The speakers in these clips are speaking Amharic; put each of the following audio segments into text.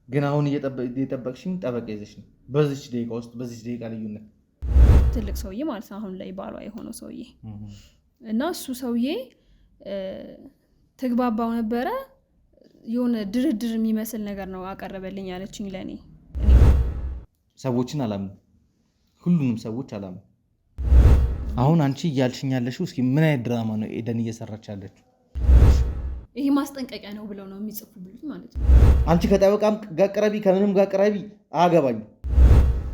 ግን አሁን እየጠበቅሽኝ ጠበቃ ይዘሽ ነው በዚች ደቂቃ ውስጥ በዚች ደቂቃ ልዩነት ትልቅ ሰውዬ ማለት ነው አሁን ላይ ባሏ የሆነው ሰውዬ እና እሱ ሰውዬ ተግባባው ነበረ የሆነ ድርድር የሚመስል ነገር ነው አቀረበልኝ ያለችኝ ለኔ ሰዎችን አላምን ሁሉንም ሰዎች አላምን አሁን አንቺ እያልሽኝ ያለሽው እስኪ ምን አይነት ድራማ ነው ኤደን እየሰራች ያለችው ይሄ ማስጠንቀቂያ ነው ብለው ነው የሚጽፉብልኝ ማለት ነው አንቺ ከጠበቃም ጋር ቀረቢ ከምንም ጋር ቀረቢ አገባኝ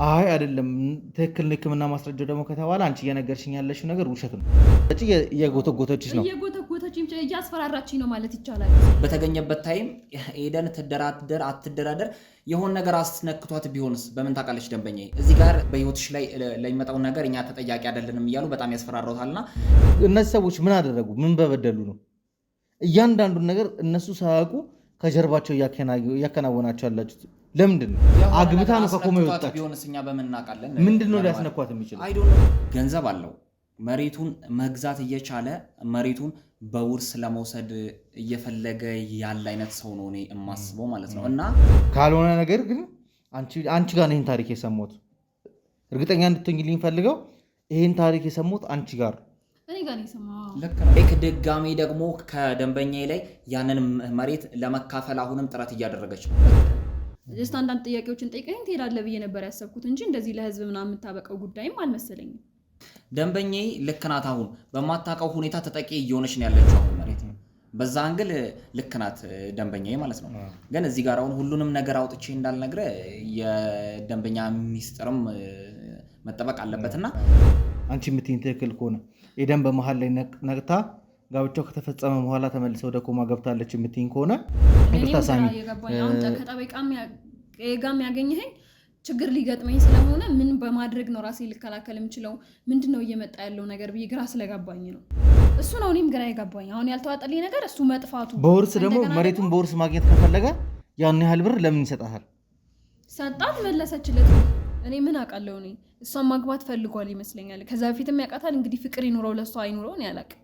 አይ አይደለም ትክክል ህክምና ማስረጃው ደግሞ ከተባለ አንቺ እየነገርሽኝ ያለሽው ነገር ውሸት ነው እጪ የጎተጎተችሽ ነው እየጎተጎተችኝ እያስፈራራችኝ ነው ማለት ይቻላል በተገኘበት ታይም ኤደን ትደራደር አትደራደር የሆነ ነገር አስነክቷት ቢሆንስ በምን ታውቃለች ደንበኛዬ እዚህ ጋር በህይወትሽ ላይ ለሚመጣው ነገር እኛ ተጠያቂ አይደለንም እያሉ በጣም ያስፈራራውታልና እነዚህ ሰዎች ምን አደረጉ ምን በበደሉ ነው እያንዳንዱን ነገር እነሱ ሳያውቁ ከጀርባቸው ያከናወናቸው ያላችሁት ለምንድን ነው አግብታ ነው ከቆመ ይወጣች ቢሆንስ እኛ በምን እናውቃለን ምንድነው ሊያስነኳት የሚችለው ገንዘብ አለው መሬቱን መግዛት እየቻለ መሬቱን በውርስ ለመውሰድ እየፈለገ ያለ አይነት ሰው ነው እኔ የማስበው ማለት ነው እና ካልሆነ ነገር ግን አንቺ ጋር ነው ይሄን ታሪክ የሰማሁት እርግጠኛ እንድትሆኝልኝ ፈልገው ይሄን ታሪክ የሰማሁት አንቺ ጋር እኔ ጋር ነው የሰማሁት ልክ ነው ድጋሜ ደግሞ ከደንበኛዬ ላይ ያንን መሬት ለመካፈል አሁንም ጥረት እያደረገች ነው ጀስት አንዳንድ ጥያቄዎችን ጠይቀኝ ትሄዳለህ ብዬ ነበር ያሰብኩት እንጂ እንደዚህ ለህዝብ ምናምን የምታበቀው ጉዳይም አልመሰለኝም ደንበኛዬ ልክ ናት አሁን በማታውቀው ሁኔታ ተጠቂ እየሆነች ነው ያለችው አሁን መሬት በዛ አንግል ልክ ናት ደንበኛዬ ማለት ነው ግን እዚህ ጋር አሁን ሁሉንም ነገር አውጥቼ እንዳልነግረ የደንበኛ ሚስጥርም መጠበቅ አለበትና አንቺ የምትይኝ ትክክል ከሆነ ኤደን በመሃል ላይ ነቅታ ጋብቻው ከተፈጸመ በኋላ ተመልሰው ወደ ኮማ ገብታለች የምትይኝ ከሆነ እንቅታሳሚ ጋም ያገኘኸኝ ችግር ሊገጥመኝ ስለሆነ ምን በማድረግ ነው ራሴ ልከላከል የምችለው ምንድነው እየመጣ ያለው ነገር ብዬ ግራ ስለጋባኝ ነው እሱ ነው እኔም ግራ ይጋባኝ አሁን ያልተዋጠልኝ ነገር እሱ መጥፋቱ በውርስ ደግሞ መሬቱን በውርስ ማግኘት ከፈለገ ያን ያህል ብር ለምን ይሰጣታል ሰጣት መለሰችለት እኔ ምን አውቃለሁ እኔ እሷን ማግባት ፈልጓል ይመስለኛል ከዛ በፊትም ያውቃታል እንግዲህ ፍቅር ይኖረው ለሷ አይኖረው እኔ አላውቅም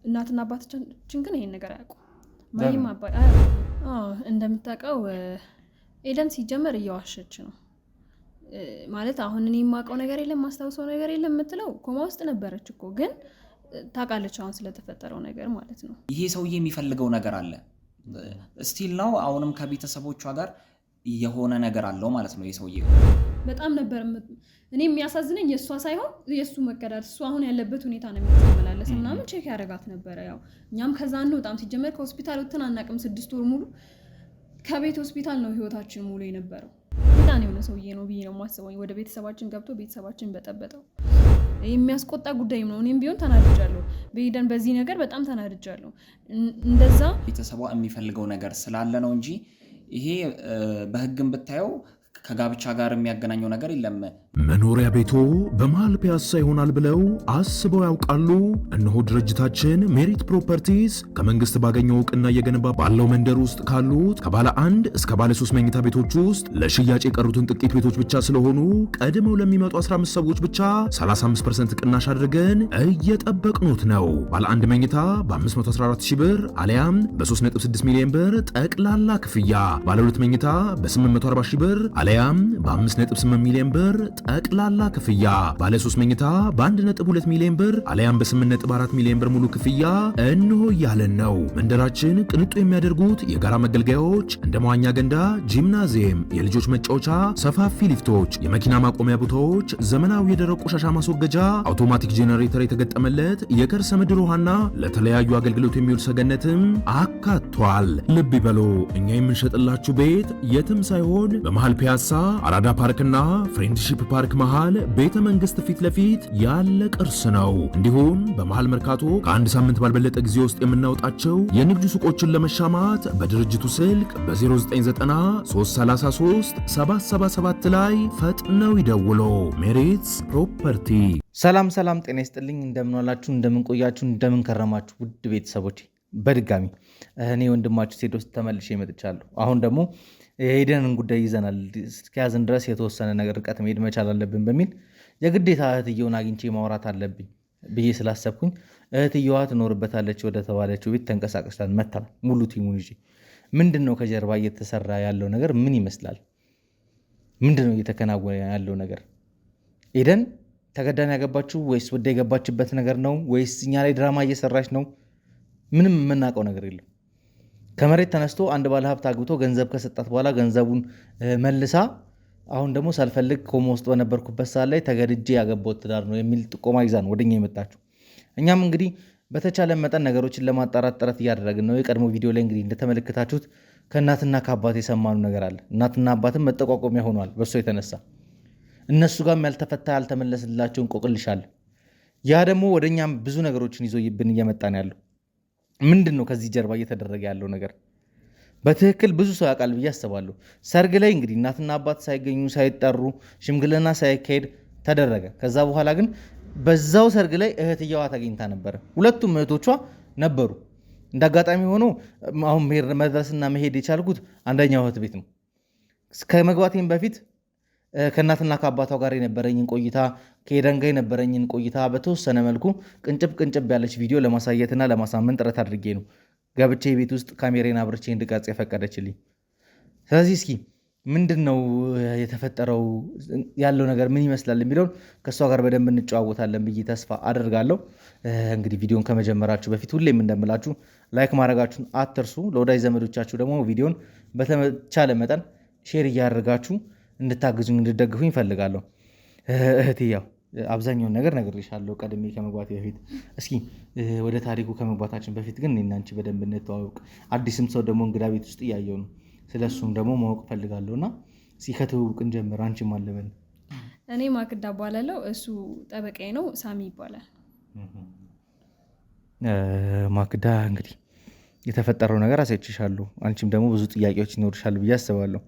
እናትና አባታችን ግን ይሄን ነገር አያውቁም ማይም አባይ እንደምታውቀው ኤደን ሲጀመር እየዋሸች ነው ማለት አሁን እኔ የማውቀው ነገር የለም ማስታወሰው ነገር የለም የምትለው ኮማ ውስጥ ነበረች እኮ ግን ታውቃለች አሁን ስለተፈጠረው ነገር ማለት ነው ይሄ ሰውዬ የሚፈልገው ነገር አለ ስቲል ነው አሁንም ከቤተሰቦቿ ጋር የሆነ ነገር አለው ማለት ነው የሰውዬ በጣም ነበር እኔ የሚያሳዝነኝ የሷ ሳይሆን የሱ መከዳት እሱ አሁን ያለበት ሁኔታ ነው የሚመላለስ ምናምን ቼክ ያደርጋት ነበር ያው እኛም ከዛ ነው በጣም ሲጀመር ከሆስፒታል ወጥተን አናውቅም 6 ወር ሙሉ ከቤት ሆስፒታል ነው ህይወታችን ሙሉ የነበረው በጣም የሆነ ሰውዬ ነው ብዬ ነው የማስበው ወደ ቤተሰባችን ገብቶ ቤተሰባችን በጠበጠው የሚያስቆጣ ጉዳይም ነው እኔም ቢሆን ተናድጃለሁ በኤደን በዚህ ነገር በጣም ተናድጃለሁ እንደዛ ቤተሰቧ የሚፈልገው ነገር ስላለ ነው እንጂ ይሄ በህግም ብታየው ከጋብቻ ጋር የሚያገናኘው ነገር የለም መኖሪያ ቤቶ በመሃል ፒያሳ ይሆናል ብለው አስበው ያውቃሉ? እነሆ ድርጅታችን ሜሪት ፕሮፐርቲስ ከመንግስት ባገኘው እውቅና እየገነባ ባለው መንደር ውስጥ ካሉት ከባለ 1 እስከ ባለ 3 መኝታ ቤቶች ውስጥ ለሽያጭ የቀሩትን ጥቂት ቤቶች ብቻ ስለሆኑ ቀድመው ለሚመጡ 15 ሰዎች ብቻ 35% ቅናሽ አድርገን እየጠበቅኑት ነው። ባለ 1 መኝታ በ514,000 ብር አሊያም በ3.6 ሚሊዮን ብር ጠቅላላ ክፍያ፣ ባለ 2 መኝታ በ840,000 ብር አሊያም በ5.8 ሚሊዮን ብር ጠቅላላ ክፍያ፣ ባለ 3 መኝታ በ1.2 ሚሊዮን ብር አሊያም በ8.4 ሚሊዮን ብር ሙሉ ክፍያ እንሆ ያለን ነው። መንደራችን ቅንጡ የሚያደርጉት የጋራ መገልገያዎች እንደ መዋኛ ገንዳ፣ ጂምናዚየም፣ የልጆች መጫወቻ፣ ሰፋፊ ሊፍቶች፣ የመኪና ማቆሚያ ቦታዎች፣ ዘመናዊ የደረቅ ቆሻሻ ማስወገጃ፣ አውቶማቲክ ጄኔሬተር የተገጠመለት የከርሰ ምድር ውሃና ለተለያዩ አገልግሎት የሚውል ሰገነትም አካቷል። ልብ ይበሉ፣ እኛ የምንሸጥላችሁ ቤት የትም ሳይሆን በመሃል ፒያሳ አራዳ ፓርክና ፍሬንድሺፕ ፓርክ መሃል ቤተ መንግስት ፊት ለፊት ያለ ቅርስ ነው። እንዲሁም በመሃል መርካቶ ከአንድ ሳምንት ባልበለጠ ጊዜ ውስጥ የምናወጣቸው የንግድ ሱቆችን ለመሻማት በድርጅቱ ስልክ በ0993337777 ላይ ፈጥነው ይደውሉ። ሜሪትስ ፕሮፐርቲ። ሰላም ጤና ይስጥልኝ። እንደምን ዋላችሁ፣ እንደምን ቆያችሁ፣ እንደምን ከረማችሁ ውድ ቤተሰቦች፣ በድጋሚ እኔ ወንድማችሁ ቴዎድሮስ ተመልሼ መጥቻለሁ። አሁን ደግሞ የኤደንን ጉዳይ ይዘናል። እስከያዝን ድረስ የተወሰነ ነገር ርቀት መሄድ መቻል አለብን በሚል የግዴታ እህትየውን አግኝቼ ማውራት አለብኝ ብዬ ስላሰብኩኝ እህትየዋ ትኖርበታለች ወደ ተባለችው ቤት ተንቀሳቀስታል መጥተናል። ሙሉ ቲሙን ይዤ ምንድን ነው ከጀርባ እየተሰራ ያለው ነገር ምን ይመስላል? ምንድን ነው እየተከናወነ ያለው ነገር? ኤደን ተገዳን ያገባችው ወይስ ወደ የገባችበት ነገር ነው ወይስ እኛ ላይ ድራማ እየሰራች ነው? ምንም የምናውቀው ነገር የለም። ከመሬት ተነስቶ አንድ ባለሀብት አግብቶ ገንዘብ ከሰጣት በኋላ ገንዘቡን መልሳ አሁን ደግሞ ሳልፈልግ ኮማ ውስጥ በነበርኩበት ሰዓት ላይ ተገድጄ ያገባሁት ትዳር ነው የሚል ጥቆማ ይዛ ነው ወደኛ የመጣችው። እኛም እንግዲህ በተቻለ መጠን ነገሮችን ለማጣራት ጥረት እያደረግን ነው። የቀድሞ ቪዲዮ ላይ እንግዲህ እንደተመለከታችሁት ከእናትና ከአባት የሰማኑ ነገር አለ። እናትና አባትም መጠቋቆሚያ ሆኗል በእሱ የተነሳ እነሱ ጋርም ያልተፈታ ያልተመለስላቸው እንቆቅልሽ አለ። ያ ደግሞ ወደኛም ብዙ ነገሮችን ይዞብን እየመጣ ነው ያለው። ምንድን ነው ከዚህ ጀርባ እየተደረገ ያለው ነገር? በትክክል ብዙ ሰው ያውቃል ብዬ አስባለሁ። ሰርግ ላይ እንግዲህ እናትና አባት ሳይገኙ ሳይጠሩ ሽምግልና ሳይካሄድ ተደረገ። ከዛ በኋላ ግን በዛው ሰርግ ላይ እህትየዋ ተገኝታ ነበረ። ሁለቱም እህቶቿ ነበሩ። እንደ አጋጣሚ ሆኖ አሁን መድረስና መሄድ የቻልኩት አንደኛው እህት ቤት ነው። ከመግባቴም በፊት ከእናትና ከአባቷ ጋር የነበረኝን ቆይታ ከኤደን ጋር የነበረኝን ቆይታ በተወሰነ መልኩ ቅንጭብ ያለች ቪዲዮ ለማሳየትና ለማሳመን ጥረት አድርጌ ነው ገብቼ ቤት ውስጥ ካሜሬን አብርቼ እንድቀርጽ የፈቀደችልኝ። ስለዚህ እስኪ ምንድን ነው የተፈጠረው ያለው ነገር ምን ይመስላል የሚለውን ከእሷ ጋር በደንብ እንጨዋወታለን ብዬ ተስፋ አደርጋለሁ። እንግዲህ ቪዲዮን ከመጀመራችሁ በፊት ሁሌም እንደምላችሁ ላይክ ማድረጋችሁን አትርሱ። ለወዳጅ ዘመዶቻችሁ ደግሞ ቪዲዮን በተቻለ መጠን ሼር እያደረጋችሁ እንድታግዙኝ እንድደግፉኝ እፈልጋለሁ። እህቴ ያው አብዛኛውን ነገር ነግሬሻለሁ ቀድሜ ከመግባቴ በፊት። እስኪ ወደ ታሪኩ ከመግባታችን በፊት ግን እኔና አንቺ በደንብ እንተዋወቅ። አዲስም ሰው ደግሞ እንግዳ ቤት ውስጥ እያየው ነው፣ ስለሱም ደግሞ ማወቅ እፈልጋለሁ እና እስኪ ከተዋወቅ እንጀምር። አንቺ ማን ልበል? እኔ ማክዳ እባላለሁ። እሱ ጠበቃዬ ነው፣ ሳሚ ይባላል። ማክዳ እንግዲህ የተፈጠረው ነገር አሳይቼሻለሁ። አንቺም ደግሞ ብዙ ጥያቄዎች ይኖርሻል ብዬ አስባለሁ።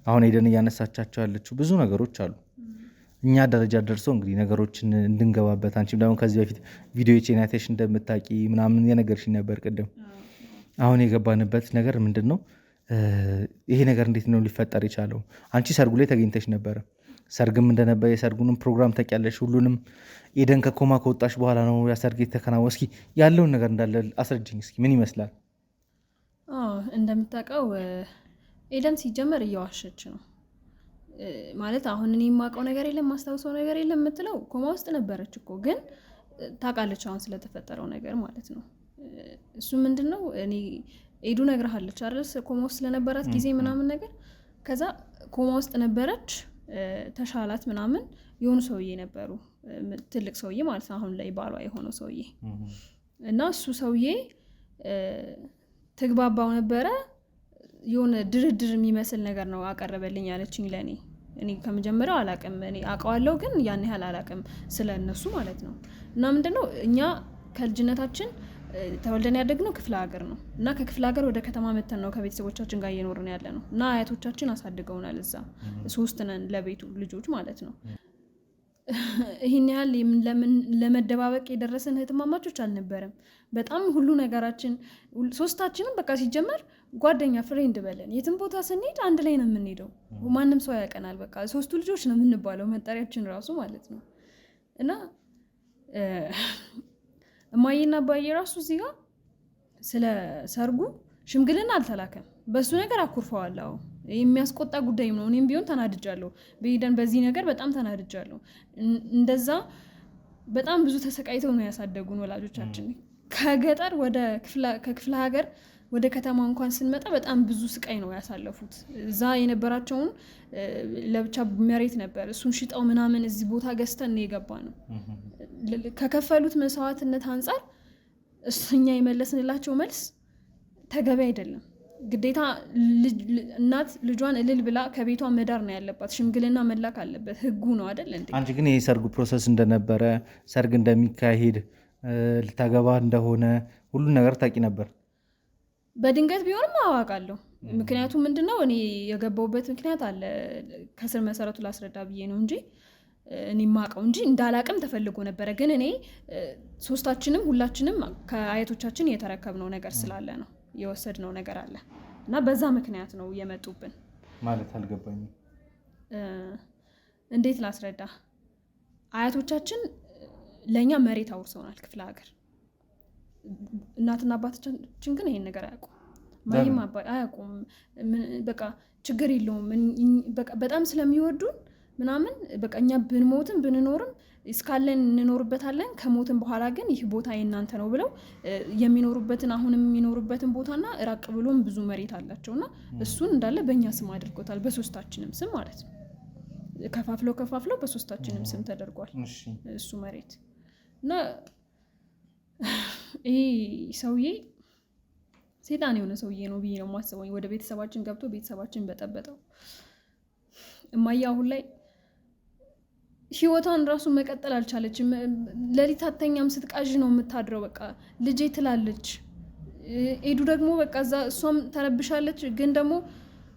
አሁን ኤደን እያነሳቻቸው ያለችው ብዙ ነገሮች አሉ። እኛ ደረጃ ደርሶ እንግዲህ ነገሮችን እንድንገባበት አንቺም ደግሞ ከዚህ በፊት ቪዲዮዎችን አይተሽ እንደምታውቂ ምናምን የነገርሽኝ ነበር ቅድም። አሁን የገባንበት ነገር ምንድን ነው? ይሄ ነገር እንዴት ነው ሊፈጠር የቻለው? አንቺ ሰርጉ ላይ ተገኝተሽ ነበረ። ሰርግም እንደነበረ የሰርጉንም ፕሮግራም ታውቂያለሽ። ሁሉንም ኤደን ከኮማ ከወጣሽ በኋላ ነው ያ ሰርግ የተከናወነው። እስኪ ያለውን ነገር እንዳለ አስረጅኝ እስኪ ምን ይመስላል? እንደምታውቀው ኤደን ሲጀመር እየዋሸች ነው ማለት አሁን እኔ የማውቀው ነገር የለም ማስታውሰው ነገር የለም የምትለው ኮማ ውስጥ ነበረች እኮ ግን ታውቃለች አሁን ስለተፈጠረው ነገር ማለት ነው። እሱ ምንድን ነው እኔ ኤዱ ነግረሃለች አይደል ኮማ ውስጥ ስለነበራት ጊዜ ምናምን ነገር። ከዛ ኮማ ውስጥ ነበረች ተሻላት ምናምን የሆኑ ሰውዬ ነበሩ፣ ትልቅ ሰውዬ ማለት ነው አሁን ላይ ባሏ የሆነው ሰውዬ እና እሱ ሰውዬ ትግባባው ነበረ። የሆነ ድርድር የሚመስል ነገር ነው አቀረበልኝ ያለችኝ ለእኔ። እኔ ከመጀመሪያው አላቅም፣ እኔ አውቀዋለሁ ግን ያን ያህል አላቅም ስለ እነሱ ማለት ነው። እና ምንድነው እኛ ከልጅነታችን ተወልደን ያደግነው ክፍለ ሀገር ነው እና ከክፍለ ሀገር ወደ ከተማ መተን ነው ከቤተሰቦቻችን ጋር እየኖርን ያለ ነው እና አያቶቻችን አሳድገውናል እዛ። 3 ነን ለቤቱ ልጆች ማለት ነው። ይህን ያህል ለመደባበቅ የደረሰን እህትማማቾች አልነበረም። በጣም ሁሉ ነገራችን ሶስታችንም በቃ ሲጀመር ጓደኛ ፍሬንድ በለን የትም ቦታ ስንሄድ አንድ ላይ ነው የምንሄደው። ማንም ሰው ያውቀናል። በቃ 3ቱ ልጆች ነው የምንባለው መጠሪያችን ራሱ ማለት ነው። እና እማዬና አባዬ ራሱ እዚህ ጋር ስለ ሰርጉ ሽምግልና አልተላከም። በሱ ነገር አኩርፈዋል። አዎ የሚያስቆጣ ጉዳይ ነው። እኔም ቢሆን ተናድጃለሁ። በኤደን በዚህ ነገር በጣም ተናድጃለሁ። እንደዛ በጣም ብዙ ተሰቃይተው ነው ያሳደጉን ወላጆቻችን። ከገጠር ከክፍለ ሀገር ወደ ከተማ እንኳን ስንመጣ በጣም ብዙ ስቃይ ነው ያሳለፉት። እዛ የነበራቸውን ለብቻ መሬት ነበር፣ እሱን ሽጠው ምናምን እዚህ ቦታ ገዝተን ነው የገባ ነው። ከከፈሉት መስዋዕትነት አንጻር እኛ የመለስንላቸው መልስ ተገቢ አይደለም። ግዴታ እናት ልጇን እልል ብላ ከቤቷ መዳር ነው ያለባት። ሽምግልና መላክ አለበት፣ ህጉ ነው አይደል እንዴ? አንቺ ግን የሰርጉ ፕሮሰስ እንደነበረ ሰርግ እንደሚካሄድ ልታገባ እንደሆነ ሁሉ ነገር ታውቂ ነበር? በድንገት ቢሆንም አዋቃለሁ። ምክንያቱም ምንድነው እኔ የገባውበት ምክንያት አለ። ከስር መሰረቱ ላስረዳ ብዬ ነው እንጂ እኔ ማቀው እንጂ እንዳላቅም ተፈልጎ ነበረ። ግን እኔ ሶስታችንም ሁላችንም ከአያቶቻችን የተረከብነው ነገር ስላለ ነው የወሰድነው ነገር አለ እና በዛ ምክንያት ነው የመጡብን። ማለት አልገባኝም። እንዴት ላስረዳ? አያቶቻችን ለእኛ መሬት አውርሰውናል ክፍለ ሀገር። እናትና አባቶቻችን ግን ይሄን ነገር አያውቁም። ማይም አባይ አያውቁም። በቃ ችግር የለውም በጣም ስለሚወዱን ምናምን በቃ እኛ ብንሞትም ብንኖርም እስካለን እንኖርበታለን። ከሞትም በኋላ ግን ይህ ቦታ የእናንተ ነው ብለው የሚኖሩበትን አሁንም የሚኖሩበትን ቦታና ራቅ ብሎም ብዙ መሬት አላቸውና እሱን እንዳለ በእኛ ስም አድርጎታል። በሶስታችንም ስም ማለት ነው። ከፋፍለው በሶስታችንም ስም ተደርጓል እሱ መሬት እና ይሄ ሰውዬ ሴጣን የሆነ ሰውዬ ነው ብዬ ነው የማስበው። ወደ ቤተሰባችን ገብቶ ቤተሰባችን በጠበጠው። እማዬ አሁን ላይ ህይወቷን ራሱ መቀጠል አልቻለችም። ሌሊት አተኛም፣ ስትቃዥ ነው የምታድረው። በቃ ልጄ ትላለች። ኤዱ ደግሞ በቃ እሷም ተረብሻለች፣ ግን ደግሞ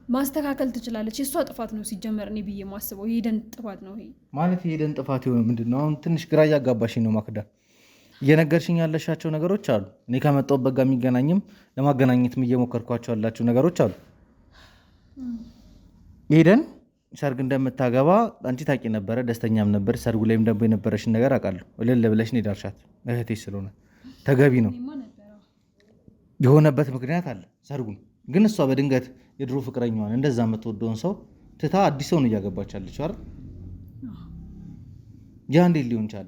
ማስተካከል ትችላለች። የእሷ ጥፋት ነው ሲጀመር እኔ ብዬ የማስበው የሄደን ጥፋት ነው። ይሄ ማለት የሄደን ጥፋት የሆነ ምንድን ነው? አሁን ትንሽ ግራ እያጋባሽኝ ነው ማክዳ። እየነገርሽኝ ያለሻቸው ነገሮች አሉ። እኔ ከመጣሁበት ጋር የሚገናኝም ለማገናኘትም እየሞከርኳቸው ያላቸው ነገሮች አሉ። ሄደን ሰርግ እንደምታገባ አንቺ ታውቂ ነበረ፣ ደስተኛም ነበር። ሰርጉ ላይም ደግሞ የነበረሽን ነገር አውቃለሁ። እልል ብለሽ ነው የዳርሻት። እህቴ ስለሆነ ተገቢ ነው። የሆነበት ምክንያት አለ ሰርጉን። ግን እሷ በድንገት የድሮ ፍቅረኛዋን እንደዛ የምትወደውን ሰው ትታ አዲስ ሰውን እያገባች አለች አይደል? ያ እንዴት ሊሆን ቻለ?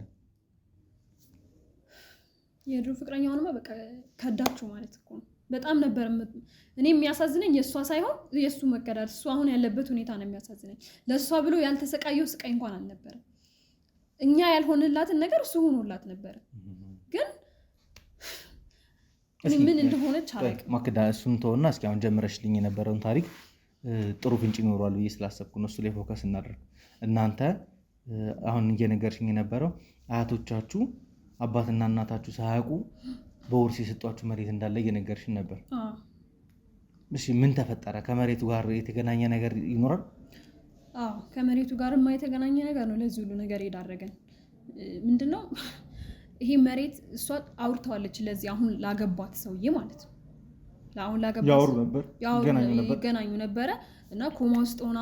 የድሮ ፍቅረኛዋንማ በቃ ከዳችሁ ማለት እኮ ነው። በጣም ነበር እኔ የሚያሳዝነኝ የእሷ ሳይሆን የእሱ መከዳት። እሱ አሁን ያለበት ሁኔታ ነው የሚያሳዝነኝ። ለእሷ ብሎ ያልተሰቃየው ስቃይ እንኳን አልነበረም። እኛ ያልሆንላትን ነገር እሱ ሆኖላት ነበረ። ግን ምን እንደሆነች አላውቅም። ማክዳ እሱን ተወና እስኪ አሁን ጀምረሽልኝ የነበረውን ታሪክ ጥሩ ፍንጭ ይኖረዋል ብዬ ስላሰብኩ ነው እሱ ላይ ፎከስ እናደርግ። እናንተ አሁን እየነገርሽኝ የነበረው አያቶቻችሁ አባትና እናታችሁ ሳያውቁ በውርስ የሰጧችሁ መሬት እንዳለ እየነገርሽን ነበር። እሺ ምን ተፈጠረ? ከመሬቱ ጋር የተገናኘ ነገር ይኖራል? አዎ ከመሬቱ ጋርማ የተገናኘ ነገር ነው ለዚህ ሁሉ ነገር የዳረገን። ምንድነው ይሄ መሬት እሷ አውርተዋለች ለዚህ አሁን ላገባት ሰውዬ ማለት ነው። አሁን ላገባት ያወሩ ነበር፣ ይገናኙ ነበረ እና ኮማ ውስጥ ሆና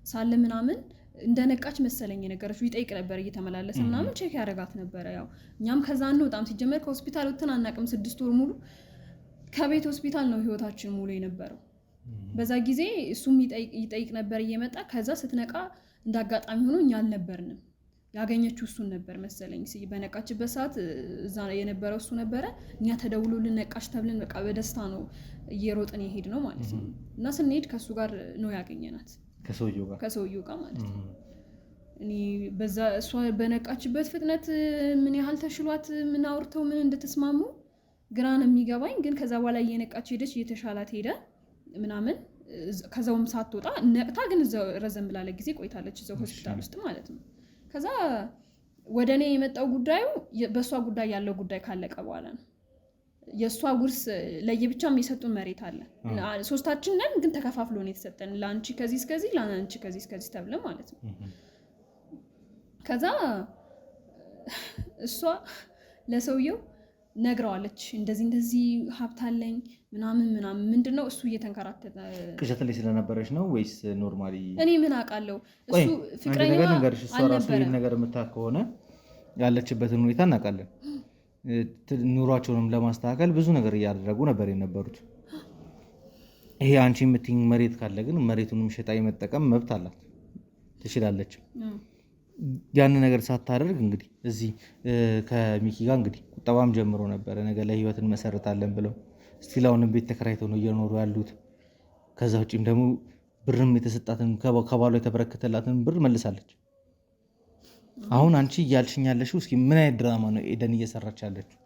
ሳለ ምናምን እንደነቃች መሰለኝ የነገረችው። ይጠይቅ ነበር እየተመላለሰ ምናምን ቼክ ያደርጋት ነበረ። ያው እኛም ከዛ እንወጣም ሲጀመር ከሆስፒታል ወጥተን አናውቅም። 6 ወር ሙሉ ከቤት ሆስፒታል ነው ህይወታችን ሙሉ የነበረው። በዛ ጊዜ እሱም ይጠይቅ ነበር እየመጣ። ከዛ ስትነቃ እንዳጋጣሚ ሆኖ እኛ አልነበርንም። ያገኘችው እሱን ነበር መሰለኝ። በነቃችበት ሰዓት እዛ የነበረው እሱ ነበረ። እኛ ተደውሎልን ነቃች ተብለን በቃ በደስታ ነው እየሮጥን የሄድ ነው ማለት ነው። እና ስንሄድ ከእሱ ጋር ነው ያገኘናት ከሰውየው ጋር ማለት ነው። እኔ በዛ እሷ በነቃችበት ፍጥነት ምን ያህል ተሽሏት ምን አውርተው ምን እንደተስማሙ ግራ ነው የሚገባኝ። ግን ከዛ በኋላ እየነቃች ሄደች፣ እየተሻላት ሄደ ምናምን። ከዛውም ሳትወጣ ነቅታ ግን እዛው ረዘም ላለ ጊዜ ቆይታለች እዛው ሆስፒታል ውስጥ ማለት ነው። ከዛ ወደ እኔ የመጣው ጉዳዩ በእሷ ጉዳይ ያለው ጉዳይ ካለቀ በኋላ ነው። የእሷ ውርስ ለየብቻም የሰጡን መሬት አለ። ሶስታችን ነን ግን ተከፋፍሎ ነው የተሰጠን። ለአንቺ ከዚህ እስከዚህ፣ ለአንቺ ከዚህ እስከዚህ ተብለን ማለት ነው። ከዛ እሷ ለሰውየው ነግረዋለች እንደዚህ ሀብት አለኝ ምናምን ምንድነው እሱ እየተንከራተተ ቅዠት ላይ ስለነበረች ነው ወይስ ኖርማሊ? እኔ ምን አውቃለሁ። እሱ ፍቅረኛ አልነበረም። ነገር የምታውቅ ከሆነ ያለችበትን ሁኔታ እናውቃለን። ኑሯቸውንም ለማስተካከል ብዙ ነገር እያደረጉ ነበር የነበሩት። ይሄ አንቺ የምትይኝ መሬት ካለ ግን መሬቱንም ሸጣ የመጠቀም መብት አላት፣ ትችላለች። ያን ነገር ሳታደርግ እንግዲህ እዚህ ከሚኪ ጋር እንግዲህ ቁጠባም ጀምሮ ነበረ ነገ ላይ ህይወት እንመሰርታለን ብለው ስቲል አሁንም ቤት ተከራይተው ነው እየኖሩ ያሉት። ከዛ ውጭም ደግሞ ብርም የተሰጣትን ከባሏ የተበረከተላትን ብር መልሳለች። አሁን አንቺ እያልሽኝ ያለሽው እስኪ ምን አይነት ድራማ ነው ኤደን እየሰራች ያለችው?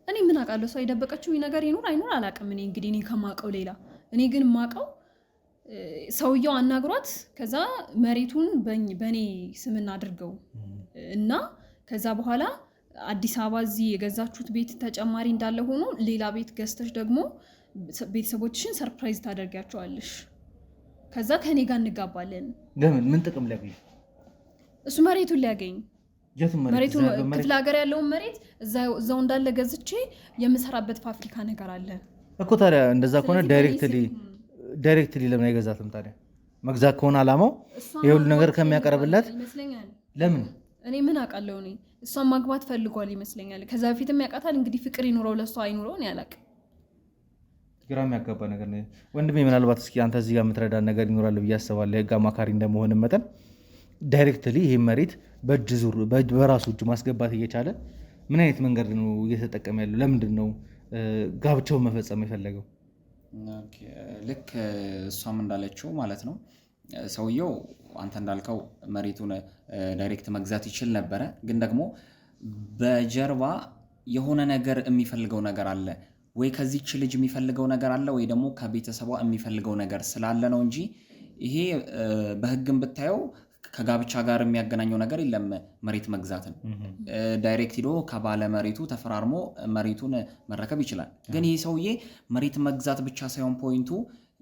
እኔ ምን አውቃለሁ። ሰው የደበቀችው ነገር ይኖር አይኖር አላውቅም። እኔ እንግዲህ እኔ ከማውቀው ሌላ እኔ ግን የማውቀው ሰውየው አናግሯት ከዛ መሬቱን በእኔ ስምና አድርገው እና ከዛ በኋላ አዲስ አበባ እዚህ የገዛችሁት ቤት ተጨማሪ እንዳለ ሆኖ ሌላ ቤት ገዝተሽ ደግሞ ቤተሰቦችሽን ሰርፕራይዝ ታደርጊያቸዋለሽ። ከዛ ከኔ ጋር እንጋባለን። ለምን? ምን ጥቅም ሊያገኝ? እሱ መሬቱን ሊያገኝ መሬቱን ክፍለ ሀገር ያለውን መሬት እዛው እንዳለ ገዝቼ የምሰራበት ፋብሪካ ነገር አለ እኮ። ታዲያ እንደዛ ከሆነ ዳይሬክትሊ ለምን አይገዛትም ታዲያ? መግዛት ከሆነ አላማው የሁሉ ነገር ከሚያቀርብላት ይመስለኛል። ለምን? እኔ ምን አውቃለሁ። እኔ እሷን ማግባት ፈልጓል ይመስለኛል። ከዛ በፊትም ያውቃታል። እንግዲህ ፍቅር ይኑረው ለሷ አይኑረው እኔ አላውቅም። ግራም ያጋባ ነገር ነው ወንድሜ። ምናልባት እስኪ አንተ እዚህ ጋር የምትረዳን ነገር ይኖራል ብዬ አስባለሁ። የህግ አማካሪ እንደመሆን መጠን ዳይሬክትሊ ይህ መሬት በእጅ ዙር በራሱ እጅ ማስገባት እየቻለ ምን አይነት መንገድ ነው እየተጠቀመ ያለው? ለምንድን ነው ጋብቻውን መፈጸም የፈለገው? ልክ እሷም እንዳለችው ማለት ነው ሰውየው አንተ እንዳልከው መሬቱን ዳይሬክት መግዛት ይችል ነበረ። ግን ደግሞ በጀርባ የሆነ ነገር የሚፈልገው ነገር አለ ወይ ከዚች ልጅ የሚፈልገው ነገር አለ ወይ ደግሞ ከቤተሰቧ የሚፈልገው ነገር ስላለ ነው እንጂ ይሄ በህግም ብታየው ከጋብቻ ጋር የሚያገናኘው ነገር የለም። መሬት መግዛትን ዳይሬክት ሄዶ ከባለ መሬቱ ተፈራርሞ መሬቱን መረከብ ይችላል። ግን ይህ ሰውዬ መሬት መግዛት ብቻ ሳይሆን ፖይንቱ